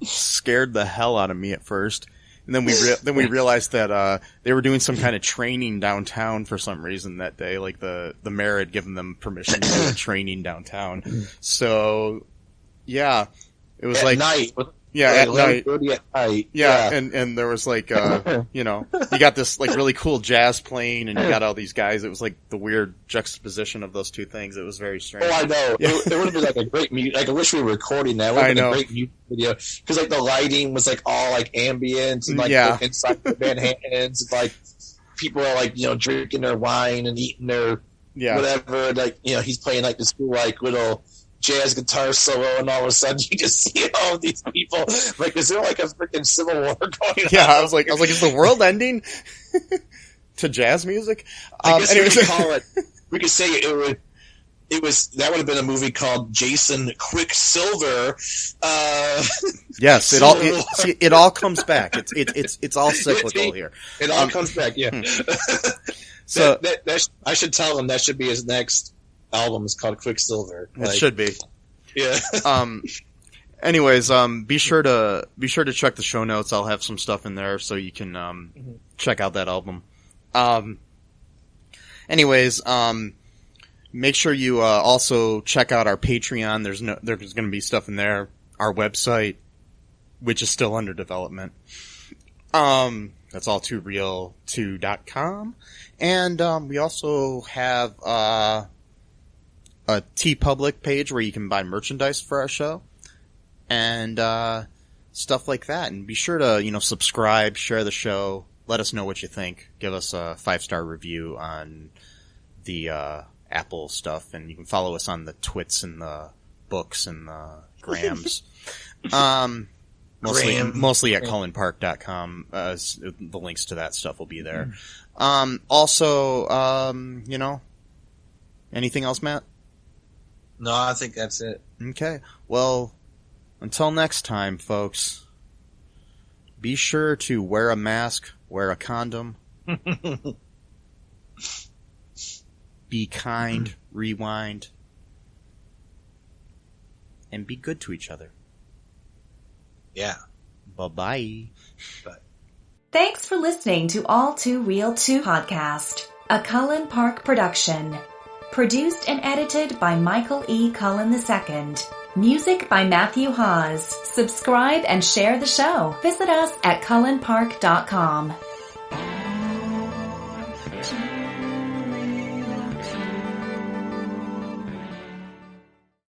Scared the hell out of me at first. And then we realized that they were doing some kind of training downtown for some reason that day. Like the mayor had given them permission to do a training downtown. So yeah, it was at like night. Yeah, at night. At night. Yeah, and there was like, you got this like really cool jazz playing, and you got all these guys. It was like the weird juxtaposition of those two things. It was very strange. Oh, I know. Yeah. It would have been like a great music. Like I wish we were recording that. It would have been a great music video because like the lighting was like all like ambient and like inside the Manhattans, like people are like drinking their wine and eating their whatever. Like he's playing like this cool like little jazz guitar solo, and all of a sudden you just see all of these people. Like, is there like a freaking civil war going on? Yeah, I was like, is the world ending to jazz music? I guess we could call it. We could say it was. That would have been a movie called Jason Quicksilver. Yes, it all comes back. It's all cyclical here. It all comes back. Yeah. So I should tell him that should be his next album. Is called Quicksilver. It should be. Yeah. Anyways, be sure to check the show notes. I'll have some stuff in there so you can check out that album. Anyways, Make sure you also check out our Patreon. There's going to be stuff in there. Our website, which is still under development. That's All2ReelToo.com. And we also have a TeePublic page where you can buy merchandise for our show and stuff like that. And be sure to subscribe, share the show, let us know what you think. Give us a 5-star review on the Apple stuff, and you can follow us on the twits and the books and the grams. Mostly at CullenPark.com. The links to that stuff will be there. Also, anything else, Matt? No, I think that's it. Okay. Well, until next time, folks, be sure to wear a mask, wear a condom, be kind, rewind, and be good to each other. Yeah. Bye-bye. Bye. Thanks for listening to All2ReelToo podcast, a Cullen Park production. Produced and edited by Michael E. Cullen II. Music by Matthew Hawes. Subscribe and share the show. Visit us at cullenpark.com.